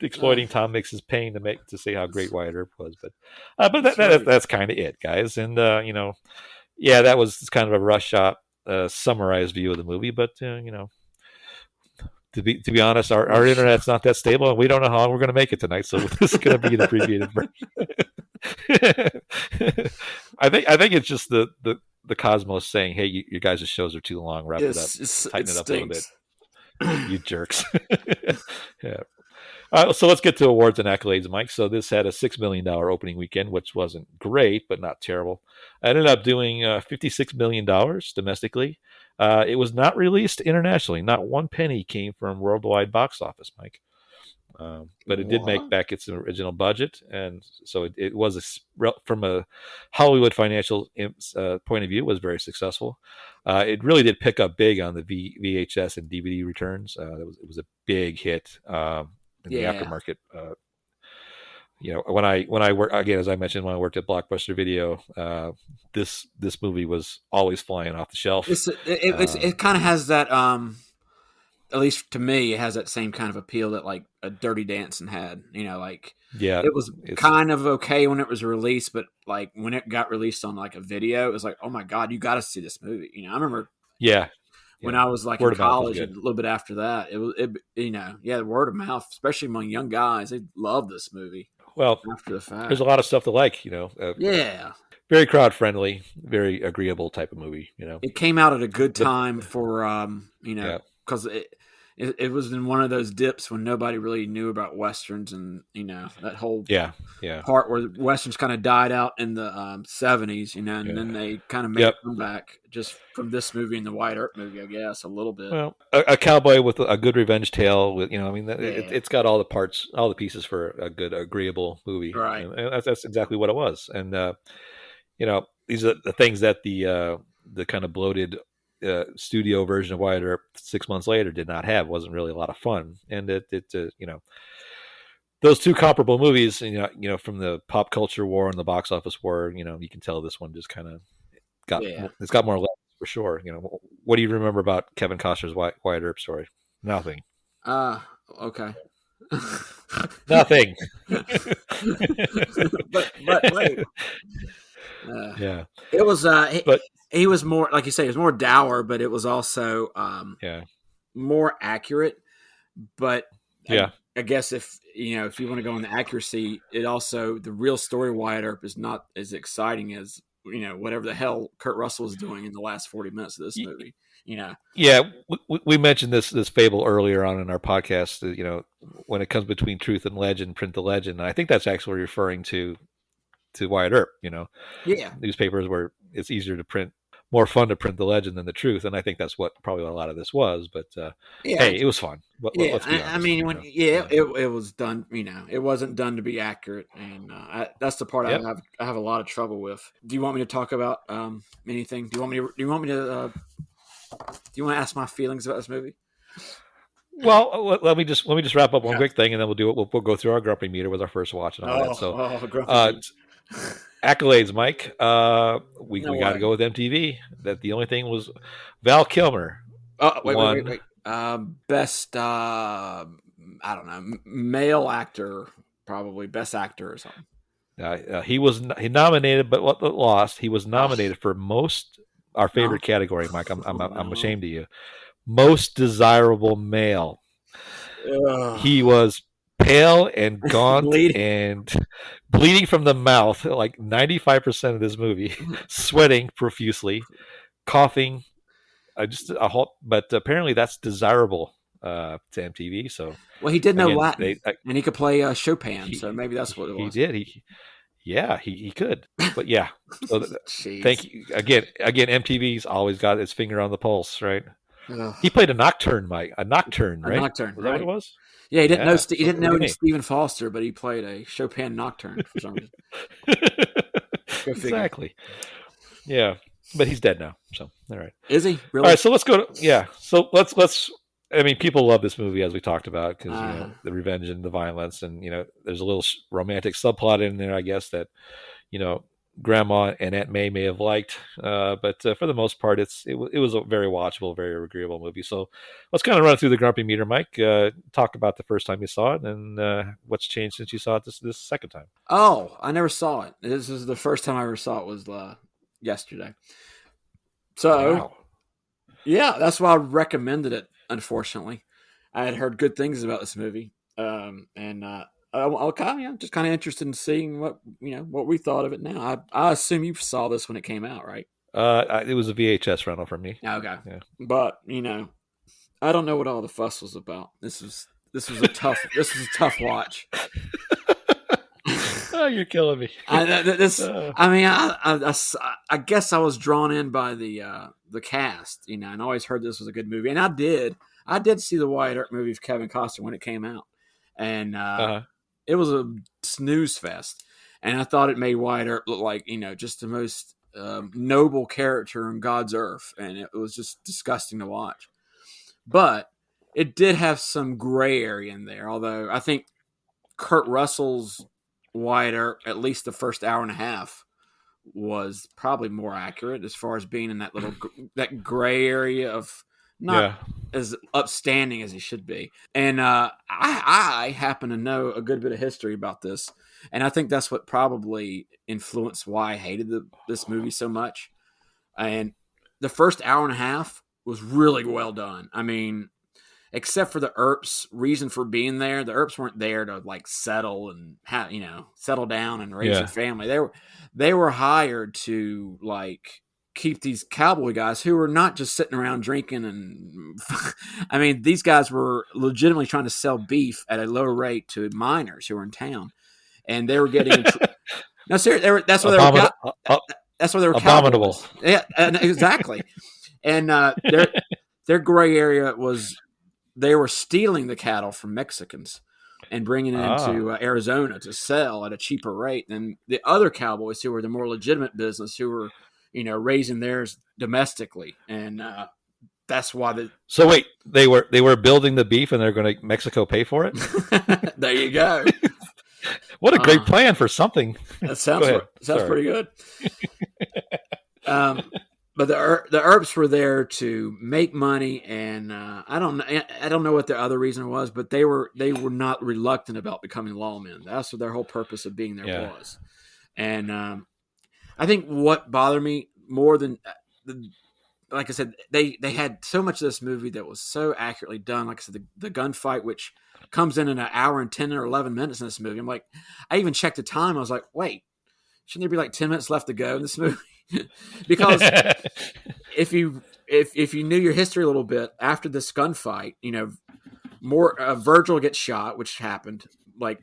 [SPEAKER 2] exploiting Tom Mix's pain to say how great Wyatt Earp was, but that's kind of it, guys. And that was kind of a rush shot, summarized view of the movie, but to to be honest, our internet's not that stable, and we don't know how long we're going to make it tonight. So this is going to be an abbreviated version. I think it's just the Cosmos saying, "Hey, you guys' shows are too long. Wrap it up, tighten it up a little bit." You jerks. Yeah. So let's get to awards and accolades, Mike. So this had a $6 million opening weekend, which wasn't great, but not terrible. It ended up doing $56 million domestically. It was not released internationally. Not one penny came from worldwide box office, Mike. But it did make back its original budget, and so it was from a Hollywood financial point of view, was very successful. It really did pick up big on the VHS and DVD returns. It was a big hit in the aftermarket. When I work again, as I mentioned, when I worked at Blockbuster Video, this movie was always flying off the shelf.
[SPEAKER 3] It kind of has that. At least to me, it has that same kind of appeal that like a Dirty Dancing had. It was kind of okay when it was released, but like when it got released on like a video, it was like, oh my god, you got to see this movie. I remember.
[SPEAKER 2] Yeah.
[SPEAKER 3] When I was like in college, and a little bit after that, the word of mouth, especially among young guys, they loved this movie.
[SPEAKER 2] Well,
[SPEAKER 3] after the fact,
[SPEAKER 2] there's a lot of stuff to like. Very crowd friendly, very agreeable type of movie.
[SPEAKER 3] It came out at a good time for because it was in one of those dips when nobody really knew about westerns, and that whole part where westerns kind of died out in the 70s, and then they kind of made a comeback just from this movie and the Wyatt Earp movie, I guess, a little bit.
[SPEAKER 2] Well, a cowboy with a good revenge tale, with it's got all the parts, all the pieces for a good, agreeable movie,
[SPEAKER 3] right?
[SPEAKER 2] And that's exactly what it was, and these are the things that the kind of bloated studio version of Wyatt Earp 6 months later did not have. It wasn't really a lot of fun, and those two comparable movies, from the pop culture war and the box office war, you can tell this one just kind of it's got more legs for sure. What do you remember about Kevin Costner's Wyatt Earp story? Nothing.
[SPEAKER 3] Okay.
[SPEAKER 2] Nothing.
[SPEAKER 3] but wait. It was
[SPEAKER 2] but
[SPEAKER 3] he was more, like you say, it was more dour, but it was also more accurate. But I guess if you want to go on the accuracy, it also, the real story of Wyatt Earp is not as exciting as whatever the hell Kurt Russell was doing in the last 40 minutes of this movie.
[SPEAKER 2] Yeah, we mentioned this fable earlier on in our podcast. When it comes between truth and legend, print the legend. And I think that's actually referring to Wyatt Earp. Newspapers where it's easier to print, more fun to print the legend than the truth, and I think that's probably what a lot of this was. But hey, it was fun. Let's be honest,
[SPEAKER 3] I mean, it was done. It wasn't done to be accurate, and that's the part I have a lot of trouble with. Do you want me to talk about anything? Do you want to ask my feelings about this movie?
[SPEAKER 2] Well, let me just wrap up one quick thing, and then we'll go through our grumpy meter with our first watch and all that. So, accolades, Mike. We got to go with MTV. That the only thing was Val Kilmer.
[SPEAKER 3] Wait. Best, I don't know, male actor, probably best actor or something.
[SPEAKER 2] He nominated, but lost. He was nominated for most, our favorite category, Mike. I'm ashamed of you. Most desirable male. He was pale and gaunt and bleeding from the mouth, like 95% of this movie, sweating profusely, coughing, but apparently that's desirable to MTV. So,
[SPEAKER 3] well, he did know Latin, and he could play Chopin, so maybe that's what it was.
[SPEAKER 2] He did. He could. But yeah, so thank you again. MTV's always got its finger on the pulse, right? He played a nocturne, Mike. A nocturne, right?
[SPEAKER 3] A nocturne,
[SPEAKER 2] was that what it was?
[SPEAKER 3] Yeah, he didn't know. He didn't know Stephen Foster, but he played a Chopin nocturne for some reason.
[SPEAKER 2] Exactly. Yeah, but he's dead now. So all right.
[SPEAKER 3] Is he really?
[SPEAKER 2] All right. So let's go to So let's. I mean, people love this movie, as we talked about, because the revenge and the violence, and there's a little romantic subplot in there, I guess, that Grandma and Aunt May have liked, but for the most part, it was a very watchable, very agreeable movie. So let's kind of run through the grumpy meter, Mike. Talk about the first time you saw it, and what's changed since you saw it this second time.
[SPEAKER 3] Oh, I never saw it. This is the first time I ever saw it was yesterday. So, yeah, that's why I recommended it. Unfortunately, I had heard good things about this movie, and I kind of just kind of interested in seeing what we thought of it now. I assume you saw this when it came out, right?
[SPEAKER 2] It was a VHS rental for me.
[SPEAKER 3] Okay,
[SPEAKER 2] Yeah.
[SPEAKER 3] but I don't know what all the fuss was about. This was a tough watch.
[SPEAKER 2] Oh, you're killing me.
[SPEAKER 3] I guess I was drawn in by the cast, and I always heard this was a good movie, and I did see the Wyatt Earp movie of Kevin Costner when it came out, and it was a snooze fest, and I thought it made Wyatt Earp look like just the most noble character on God's earth, and it was just disgusting to watch. But it did have some gray area in there, although I think Kurt Russell's Wyatt Earp, at least the first hour and a half, was probably more accurate as far as being in that gray area of not as upstanding as he should be. And I happen to know a good bit of history about this, and I think that's what probably influenced why I hated this movie so much. And the first hour and a half was really well done. I mean, except for the Earps' reason for being there, the Earps weren't there to settle and settle down and raise their family. They were hired to keep these cowboy guys who were not just sitting around drinking and I mean, these guys were legitimately trying to sell beef at a low rate to miners who were in town, and they were getting no, seriously, that's why they were that's why they were
[SPEAKER 2] abominable.
[SPEAKER 3] Cowboys. Yeah, exactly. And their gray area was they were stealing the cattle from Mexicans and bringing it into Arizona to sell at a cheaper rate than the other cowboys who were the more legitimate business, who were raising theirs domestically. And that's why
[SPEAKER 2] So wait, they were building the beef and they're going to Mexico pay for it?
[SPEAKER 3] There you go.
[SPEAKER 2] What a great plan for something.
[SPEAKER 3] That sounds pretty good. But the Earps were there to make money, and I don't know what the other reason was, but they were not reluctant about becoming lawmen. That's what their whole purpose of being there was. And I think what bothered me more than, like I said, they had so much of this movie that was so accurately done. Like I said, the gunfight, which comes in an hour and 10 or 11 minutes in this movie. I'm like, I even checked the time. I was like, wait, shouldn't there be 10 minutes left to go in this movie? Because if you knew your history a little bit, after this gunfight, Virgil gets shot, which happened a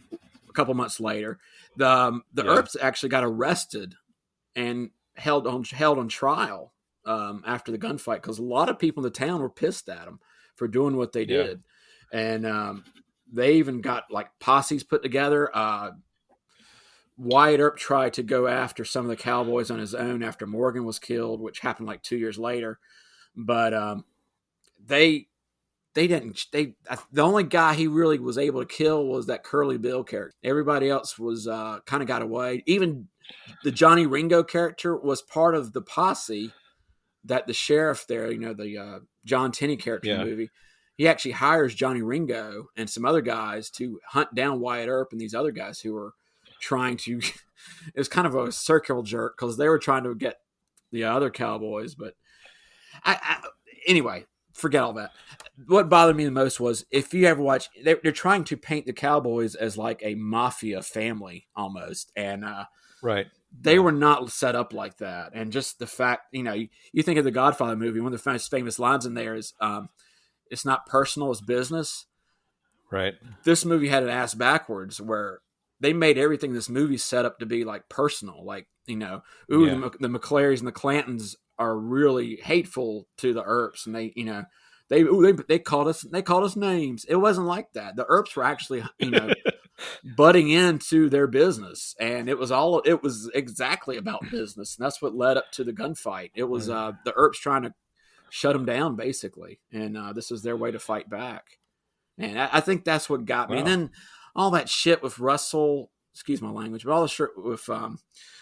[SPEAKER 3] couple months later. The Earps actually got arrested and held on trial after the gunfight, because a lot of people in the town were pissed at them for doing what they did, and they even got posses put together. Wyatt Earp tried to go after some of the cowboys on his own after Morgan was killed, which happened 2 years later. But they didn't. The only guy he really was able to kill was that Curly Bill character. Everybody else was kind of got away. Even the Johnny Ringo character was part of the posse that the sheriff there, the John Tenney character in the movie. He actually hires Johnny Ringo and some other guys to hunt down Wyatt Earp and these other guys who were trying to. It was kind of a circle jerk because they were trying to get the other cowboys, but anyway, forget all that. What bothered me the most was, if you ever watch, they're trying to paint the cowboys as a mafia family almost, and they were not set up like that. And just the fact, you think of the Godfather movie, one of the most famous lines in there is, "It's not personal, it's business."
[SPEAKER 2] Right.
[SPEAKER 3] This movie had it ass backwards, where they made everything in this movie set up to be personal, the McClarys and the Clantons are really hateful to the Earps, and they called us names. It wasn't like that. The Earps were actually butting into their business, and it was exactly about business, and that's what led up to the gunfight. It was the Earps trying to shut them down, basically, and this was their way to fight back. And I think that's what got me. And then all that shit with Russell, excuse my language, but all the shit with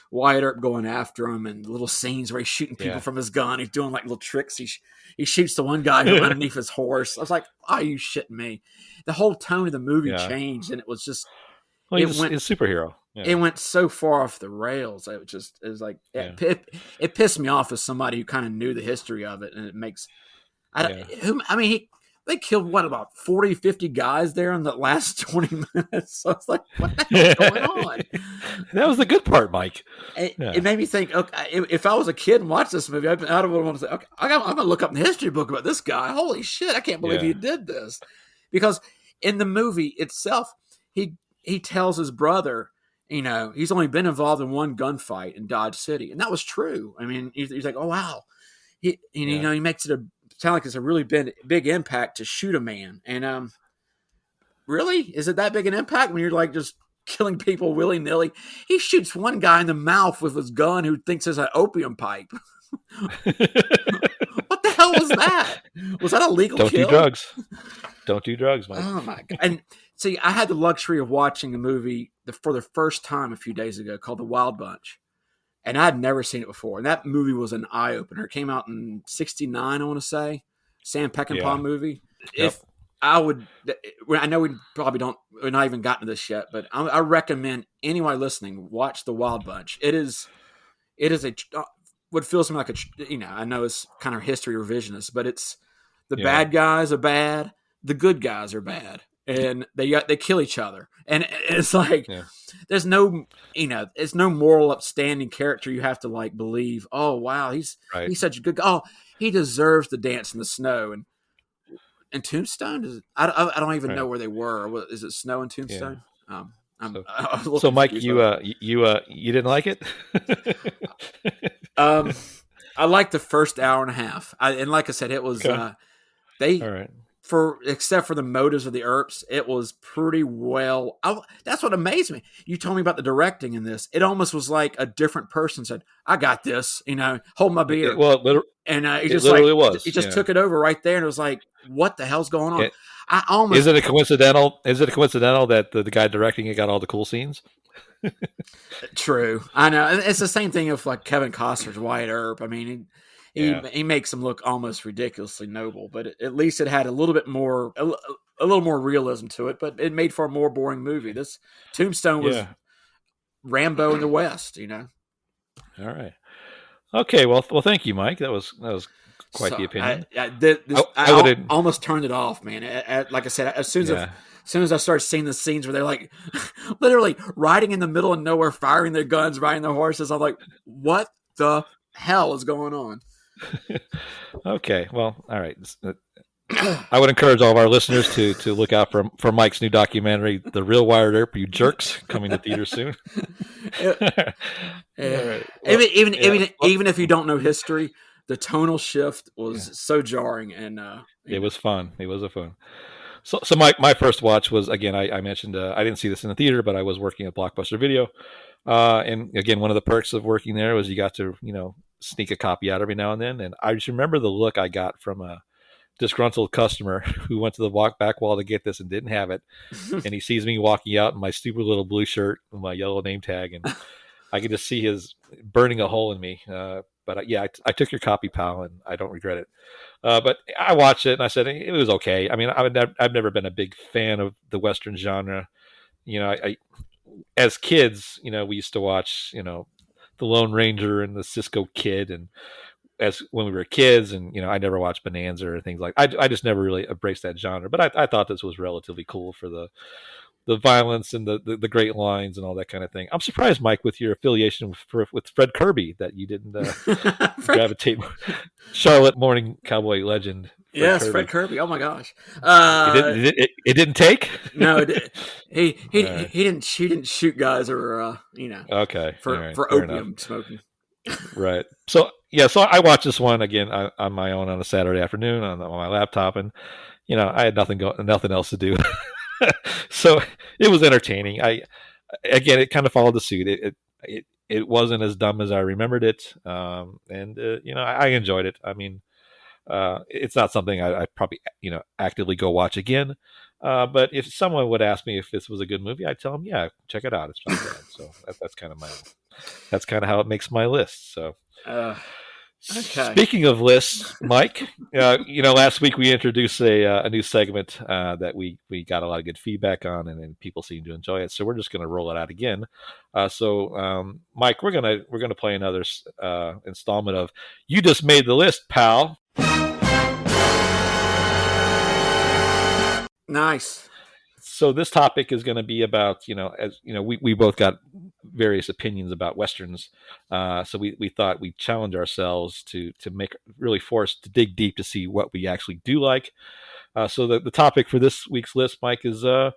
[SPEAKER 3] Wyatt Earp going after him, and little scenes where he's shooting people from his gun. He's doing little tricks. He shoots the one guy underneath his horse. I was like, "Are you shitting me?" The whole tone of the movie changed, and it was just.
[SPEAKER 2] Well, he's a superhero. Yeah.
[SPEAKER 3] It went so far off the rails. It pissed me off as somebody who kind of knew the history of it, and it makes. they killed what, about 40, 50 guys there in the last 20 minutes. So it's like, what the hell's going on?
[SPEAKER 2] That was the good part, Mike.
[SPEAKER 3] It made me think, okay, if I was a kid and watched this movie, I'd have wanted to say, okay, I'm going to look up in the history book about this guy. Holy shit, I can't believe he did this. Because in the movie itself, he tells his brother, you know, he's only been involved in one gunfight in Dodge City. And that was true. I mean, he's like, oh, wow. You know, he makes it sound like it's a really big impact to shoot a man. And really? Is it that big an impact when you're like just killing people willy-nilly? He shoots one guy in the mouth with his gun who thinks it's an opium pipe. What the hell was that? Was that a legal kill?
[SPEAKER 2] Don't do drugs. Don't do drugs, Mike.
[SPEAKER 3] Oh, my God. And see, I had the luxury of watching a movie for the first time a few days ago called The Wild Bunch. And I'd never seen it before. And that movie was an eye-opener. It came out in 1969, I want to say. Sam Peckinpah movie.
[SPEAKER 2] Yep.
[SPEAKER 3] If I would, I know we're not even gotten to this yet, but I recommend anyone listening, watch The Wild Bunch. It is what feels to me like I know it's kind of history revisionist, but it's the bad guys are bad, the good guys are bad, and they kill each other. And it's like, there's no, it's no moral upstanding character you have to like believe, oh, wow, he's such a good guy. Oh, he deserves to dance in the snow. And Tombstone, I don't even know where they were. Is it snow in Tombstone? Yeah.
[SPEAKER 2] So Mike, you didn't like it?
[SPEAKER 3] I liked the first hour and a half. And like I said, it was except for the motives of the Earps, it was pretty well. That's what amazed me. You told me about the directing in this. It almost was like a different person said, "I got this," hold my beer. It just took it over right there, and it was like, what the hell's going on?
[SPEAKER 2] Is it coincidental that the guy directing it got all the cool scenes?
[SPEAKER 3] True, I know. It's the same thing of like Kevin Costner's Wyatt Earp. I mean, he makes him look almost ridiculously noble, but at least it had a little bit more, a little more realism to it. But it made for a more boring movie. This Tombstone was Rambo in the West. All
[SPEAKER 2] right. Okay. Well, thank you, Mike. That was quite the opinion.
[SPEAKER 3] I almost turned it off, man. Like I said, as soon as I started seeing the scenes where they're like literally riding in the middle of nowhere, firing their guns, riding their horses, I'm like, what the hell is going on?
[SPEAKER 2] Okay. Well, all right. I would encourage all of our listeners to look out for Mike's new documentary, The Real Wyatt Earp, You Jerks, coming to theaters soon.
[SPEAKER 3] Right. Even if you don't know history, the tonal shift was so jarring, and
[SPEAKER 2] it was fun. It was fun. So my first watch was, again, I mentioned I didn't see this in the theater, but I was working at Blockbuster Video, and again, one of the perks of working there was you got to sneak a copy out every now and then, and I just remember the look I got from a disgruntled customer who went to the back wall to get this and didn't have it, and he sees me walking out in my stupid little blue shirt with my yellow name tag, and I could just see his burning a hole in me. But I took your copy, pal, and I don't regret it. But I watched it and I said it was okay. I mean, I've never been a big fan of the Western genre. As kids, we used to watch, The Lone Ranger and the Cisco Kid, and when we were kids, and I never watched Bonanza or things like. I just never really embraced that genre. But I thought this was relatively cool for the violence and the great lines and all that kind of thing. I'm surprised, Mike, with your affiliation with Fred Kirby, that you didn't gravitate. Charlotte morning cowboy legend.
[SPEAKER 3] Fred Kirby. Oh my gosh!
[SPEAKER 2] It didn't take.
[SPEAKER 3] No, he didn't shoot guys or
[SPEAKER 2] okay
[SPEAKER 3] for opium enough. Smoking.
[SPEAKER 2] Right. So I watched this one again on my own on a Saturday afternoon on my laptop, and I had nothing else to do. So it was entertaining. It kind of followed the suit. It wasn't as dumb as I remembered it, and I enjoyed it. I mean, it's not something I probably actively go watch again. But if someone would ask me if this was a good movie, I'd tell them, yeah, check it out. It's not bad. So that's kind of how it makes my list. So.
[SPEAKER 3] Okay.
[SPEAKER 2] Speaking of lists, Mike, last week we introduced a new segment that we got a lot of good feedback on, and people seem to enjoy it. So we're just going to roll it out again. Mike, we're gonna play another installment of "You Just Made the List, Pal."
[SPEAKER 3] Nice.
[SPEAKER 2] So this topic is going to be about, as you know, we both got various opinions about Westerns. So we thought we'd challenge ourselves to make really force to dig deep to see what we actually do like. So the topic for this week's list, Mike, is what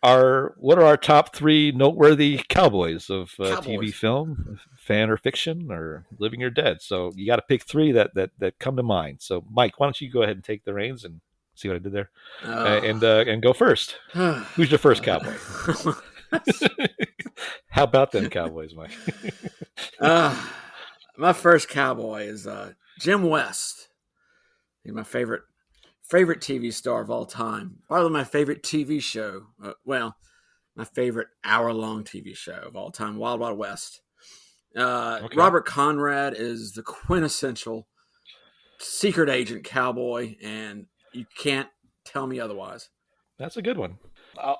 [SPEAKER 2] are our top 3 noteworthy cowboys of TV, film, fan or fiction, or living or dead? So you got to pick 3 that come to mind. So Mike, why don't you go ahead and take the reins and see what I did there, and go first. Who's your first cowboy? How about them Cowboys, Mike?
[SPEAKER 3] My first cowboy is Jim West. He's my favorite TV star of all time. Probably my favorite TV show. My favorite hour-long TV show of all time, Wild Wild West. Okay. Robert Conrad is the quintessential secret agent cowboy, and you can't tell me otherwise.
[SPEAKER 2] That's a good one.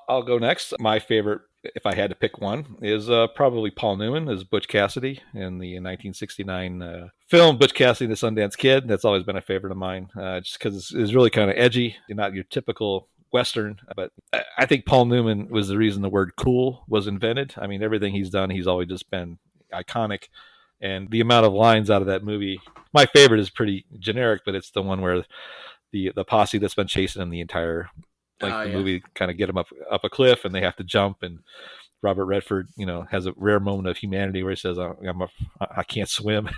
[SPEAKER 2] I'll go next. My favorite, if I had to pick one, is probably Paul Newman as Butch Cassidy in the 1969 film Butch Cassidy and the Sundance Kid. That's always been a favorite of mine, just because it's really kind of edgy, not your typical Western. But I think Paul Newman was the reason the word cool was invented. I mean, everything he's done, he's always just been iconic. And the amount of lines out of that movie, my favorite is pretty generic, but it's the one where the posse that's been chasing him the entire movie kind of get him up a cliff, and they have to jump, and Robert Redford has a rare moment of humanity where he says, I can't swim.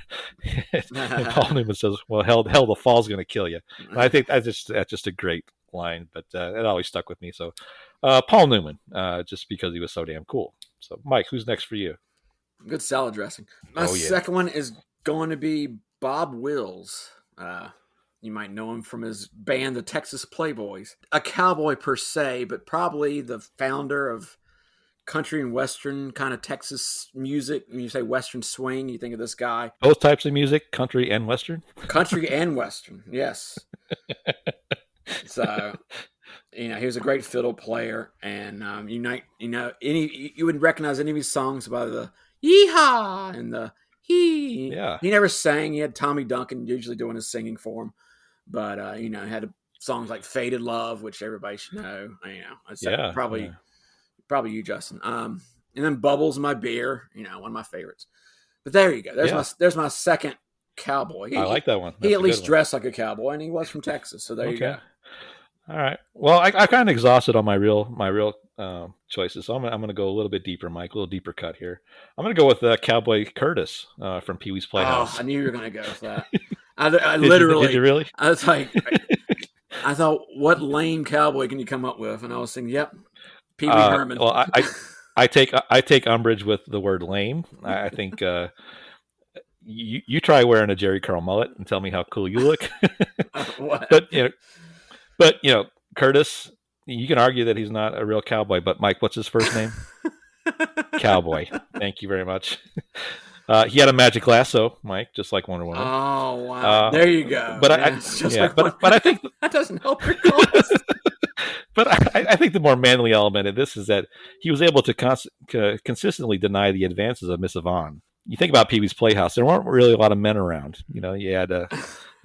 [SPEAKER 2] And Paul Newman says, well, hell the fall's going to kill you. And I think that's just a great line, but it always stuck with me. So Paul Newman, just because he was so damn cool. So Mike, who's next for you?
[SPEAKER 3] Good salad dressing. My second one is going to be Bob Wills. You might know him from his band, the Texas Playboys. A cowboy per se, but probably the founder of country and Western kind of Texas music. When you say Western swing, you think of this guy.
[SPEAKER 2] Both types of music, country and Western?
[SPEAKER 3] Country and Western, yes. So, he was a great fiddle player. And, you would recognize any of his songs by the yeehaw and the he. Yeah. He never sang. He had Tommy Duncan usually doing his singing for him. But, he had songs like Faded Love, which everybody should know. It's probably you, Justin. And then Bubbles My Beer, one of my favorites. But there you go. There's my second cowboy.
[SPEAKER 2] I like that one.
[SPEAKER 3] He at least dressed like a cowboy, and he was from Texas. So there you go.
[SPEAKER 2] All right. Well, I kind of exhausted on my real choices, so I'm going to go a little bit deeper, Mike. A little deeper cut here. I'm going to go with Cowboy Curtis from Pee Wee's Playhouse.
[SPEAKER 3] Oh, I knew you were going to go with that. I literally.
[SPEAKER 2] Did you really?
[SPEAKER 3] I was like, I thought, what lame cowboy can you come up with? And I was thinking, yep, Pee Wee Herman.
[SPEAKER 2] Well, I take umbrage with the word lame. I think you try wearing a Jerry Curl mullet and tell me how cool you look.
[SPEAKER 3] What?
[SPEAKER 2] But Curtis, you can argue that he's not a real cowboy. But Mike, what's his first name? Cowboy. Thank you very much. He had a magic lasso, Mike, just like Wonder Woman.
[SPEAKER 3] Oh wow! There you go.
[SPEAKER 2] But I think
[SPEAKER 3] that doesn't help your cause.
[SPEAKER 2] But I think the more manly element of this is that he was able to consistently deny the advances of Miss Yvonne. You think about Pee Wee's Playhouse; there weren't really a lot of men around. You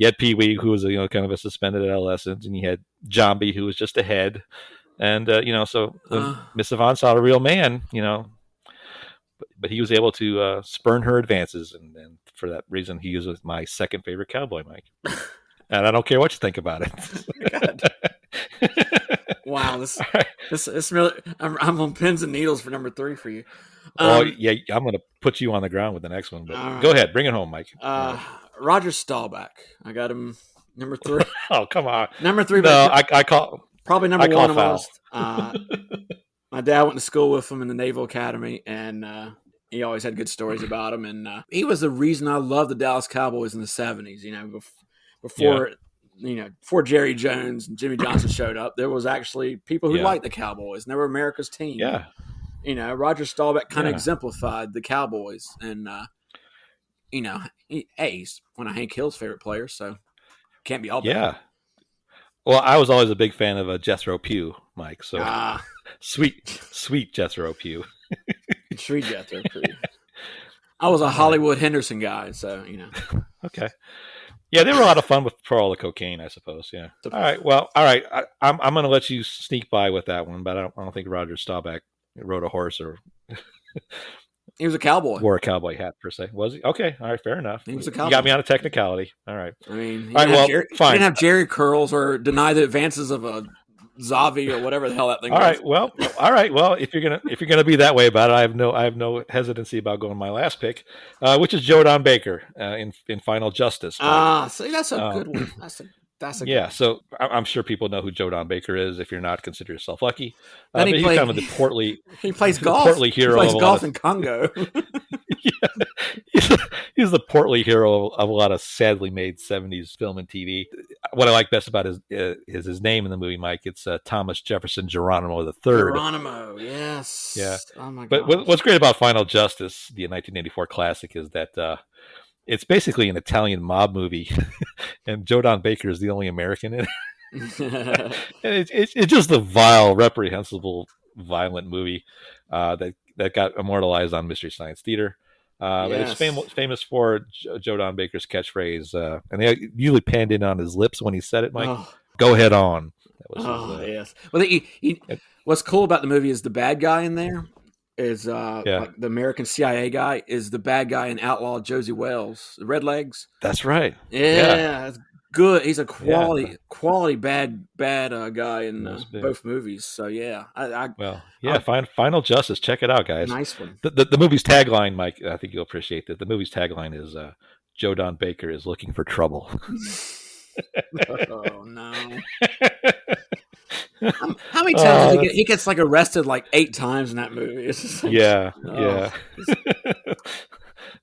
[SPEAKER 2] had Pee Wee, who was kind of a suspended adolescent, and you had Jambi, who was just a head. And so when Miss Yvonne saw a real man, but he was able to spurn her advances, and for that reason, he is my second favorite cowboy, Mike. And I don't care what you think about it.
[SPEAKER 3] Wow, this really, I'm on pins and needles for number 3 for you.
[SPEAKER 2] I'm going to put you on the ground with the next one. But right. Go ahead, bring it home, Mike.
[SPEAKER 3] Roger Staubach, I got him number 3.
[SPEAKER 2] Oh, come on,
[SPEAKER 3] number 3.
[SPEAKER 2] No, I call
[SPEAKER 3] probably number 1 on my list. My dad went to school with him in the Naval Academy, and he always had good stories about him. And he was the reason I loved the Dallas Cowboys in the 70s. Before Jerry Jones and Jimmy Johnson showed up, there was actually people who liked the Cowboys, and they were America's team.
[SPEAKER 2] Yeah.
[SPEAKER 3] Roger Staubach kind of exemplified the Cowboys, and he's one of Hank Hill's favorite players, so can't be all bad.
[SPEAKER 2] Yeah. Well, I was always a big fan of Jethro Pugh, Mike. So sweet Jethro Pugh.
[SPEAKER 3] Sweet Jethro Pugh. I was a Hollywood Henderson guy, so
[SPEAKER 2] Okay. Yeah, they were a lot of fun for all the cocaine, I suppose. Yeah. All right. Well, all right. I'm going to let you sneak by with that one, but I don't think Roger Staubach rode a horse or
[SPEAKER 3] He was a cowboy.
[SPEAKER 2] wore a cowboy hat per se. Was he? Okay. All right. Fair enough.
[SPEAKER 3] He was a cowboy.
[SPEAKER 2] You got me on a technicality. All right.
[SPEAKER 3] I mean, he
[SPEAKER 2] all right. Well, fine.
[SPEAKER 3] He didn't have Jerry curls or deny the advances of a Zavi or whatever the hell that thing was.
[SPEAKER 2] All right. Well, all right. Well, if you're gonna be that way about it, I have no hesitancy about going my last pick, which is Joe Don Baker in Final Justice.
[SPEAKER 3] See, that's a good one. That's a
[SPEAKER 2] yeah.
[SPEAKER 3] good
[SPEAKER 2] So I'm sure people know who Joe Don Baker is. If you're not, consider yourself lucky.
[SPEAKER 3] Then
[SPEAKER 2] he's kind of the portly.
[SPEAKER 3] He plays golf.
[SPEAKER 2] Portly hero.
[SPEAKER 3] He plays golf in Congo.
[SPEAKER 2] He's the portly hero of a lot of sadly made 70s film and TV. What I like best about his name in the movie, Mike. It's Thomas Jefferson Geronimo III.
[SPEAKER 3] Geronimo, yes.
[SPEAKER 2] Yeah.
[SPEAKER 3] Oh my god.
[SPEAKER 2] But what's great about Final Justice, the 1984 classic, is that it's basically an Italian mob movie, and Joe Don Baker is the only American in it. And it's just a vile, reprehensible, violent movie that got immortalized on Mystery Science Theater. But it's famous for Joe Don Baker's catchphrase, and they usually panned in on his lips when he said it, Mike.
[SPEAKER 3] Oh.
[SPEAKER 2] Go ahead on. That
[SPEAKER 3] was yes. Well, what's cool about the movie is the bad guy in there is like the American CIA guy is the bad guy in Outlaw Josie Wells, the Redlegs.
[SPEAKER 2] That's right.
[SPEAKER 3] Yeah. It's good. He's a quality bad guy in both movies. So
[SPEAKER 2] Final Justice. Check it out, guys.
[SPEAKER 3] Nice one.
[SPEAKER 2] The movie's tagline, Mike. I think you'll appreciate that. The movie's tagline is Joe Don Baker is looking for trouble.
[SPEAKER 3] Oh no! How many times he gets like arrested like 8 times in that movie? It's just like,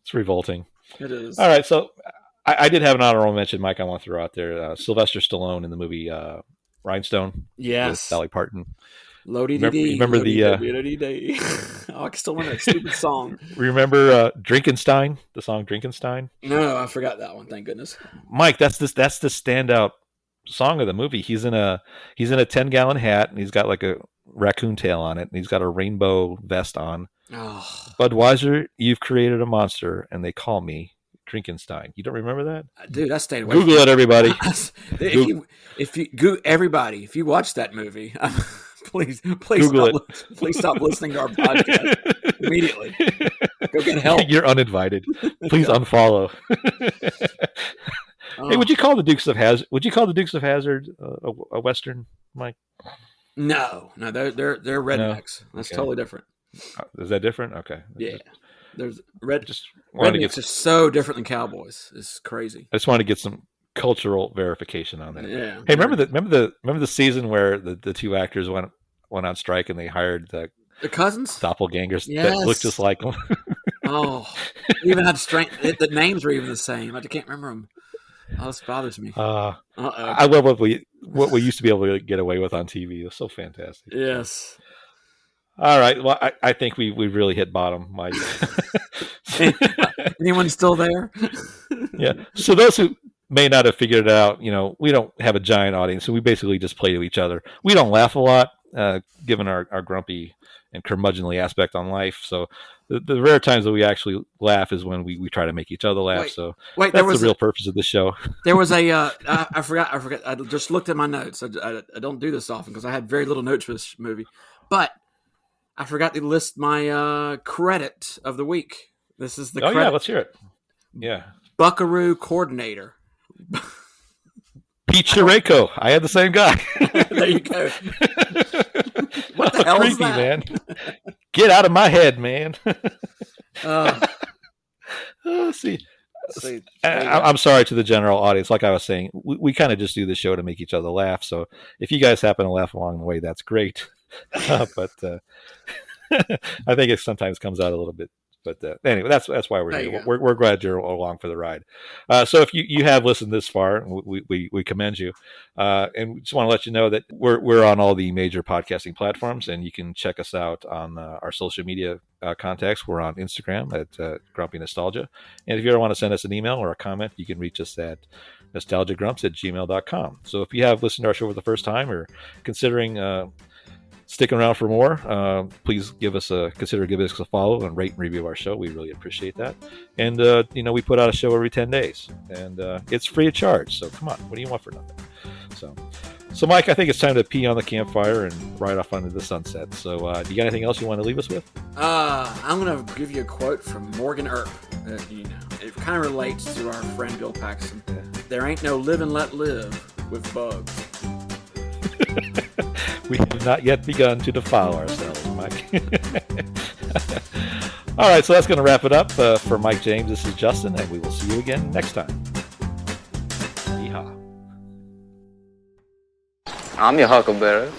[SPEAKER 2] it's revolting.
[SPEAKER 3] It is.
[SPEAKER 2] All right, so I did have an honorable mention, Mike. I want to throw out there Sylvester Stallone in the movie Rhinestone. Yes, with Dolly Parton.
[SPEAKER 3] Remember the I can still remember that stupid song.
[SPEAKER 2] Remember Drinkenstein, the song Drinkenstein?
[SPEAKER 3] No, I forgot that one. Thank goodness.
[SPEAKER 2] Mike, that's the standout song of the movie. He's in a 10-gallon hat, and he's got like a raccoon tail on it, and he's got a rainbow vest on.
[SPEAKER 3] Oh.
[SPEAKER 2] Budweiser, you've created a monster, and they call me Drinkenstein. You don't remember that?
[SPEAKER 3] Dude, I stayed away.
[SPEAKER 2] Google it, everybody.
[SPEAKER 3] If you watch that movie, please stop listening to our podcast immediately. Go get help.
[SPEAKER 2] You're uninvited. Please unfollow. Hey, would you call the Dukes of Hazzard a Western, Mike?
[SPEAKER 3] No, they're rednecks. No? That's totally different.
[SPEAKER 2] Is that different? Okay.
[SPEAKER 3] Yeah. There's rednecks are so different than cowboys. It's crazy.
[SPEAKER 2] I just wanted to get some cultural verification on that.
[SPEAKER 3] Yeah.
[SPEAKER 2] Hey, remember the season where the two actors went on strike and they hired the
[SPEAKER 3] cousins,
[SPEAKER 2] doppelgangers that looked just like them.
[SPEAKER 3] Oh, even had strength. The names were even the same. I can't remember them. Oh, this bothers me.
[SPEAKER 2] I love what we used to be able to get away with on TV. It was so fantastic.
[SPEAKER 3] Yes.
[SPEAKER 2] All right. Well, I think we really hit bottom, Mike.
[SPEAKER 3] Anyone still there?
[SPEAKER 2] Yeah. So those who may not have figured it out, we don't have a giant audience, so we basically just play to each other. We don't laugh a lot, given our grumpy and curmudgeonly aspect on life. So the rare times that we actually laugh is when we try to make each other laugh. That's the real purpose of the show.
[SPEAKER 3] There was I forgot. I just looked at my notes. I don't do this often because I had very little notes for this movie, but I forgot to list my credit of the week. This is the credit.
[SPEAKER 2] Yeah, let's hear it. Yeah.
[SPEAKER 3] Buckaroo coordinator.
[SPEAKER 2] Pete Chireko. I had the same guy.
[SPEAKER 3] There you go. What the hell
[SPEAKER 2] creepy,
[SPEAKER 3] is that?
[SPEAKER 2] Man. Get out of my head, man. See, I'm sorry to the general audience. Like I was saying, we kind of just do the show to make each other laugh. So if you guys happen to laugh along the way, that's great. But I think it sometimes comes out a little bit. But anyway, that's why we're here. We're glad you're along for the ride. So if you have listened this far, we commend you. And we just want to let you know that we're on all the major podcasting platforms, and you can check us out on our social media contacts. We're on Instagram at Grumpy Nostalgia. And if you ever want to send us an email or a comment, you can reach us at nostalgiagrumps@gmail.com. So if you have listened to our show for the first time or considering sticking around for more. Please consider giving us a follow and rate and review our show. We really appreciate that. And we put out a show every 10 days, and it's free of charge. So come on, what do you want for nothing? So Mike, I think it's time to pee on the campfire and ride off into the sunset. So do you got anything else you want to leave us with?
[SPEAKER 3] I'm gonna give you a quote from Morgan Earp. It kind of relates to our friend Bill Paxton. There ain't no live and let live with bugs.
[SPEAKER 2] We have not yet begun to defile ourselves, Mike. All right, so that's going to wrap it up. For Mike James, this is Justin, and we will see you again next time. Yeehaw.
[SPEAKER 4] I'm your Huckleberries.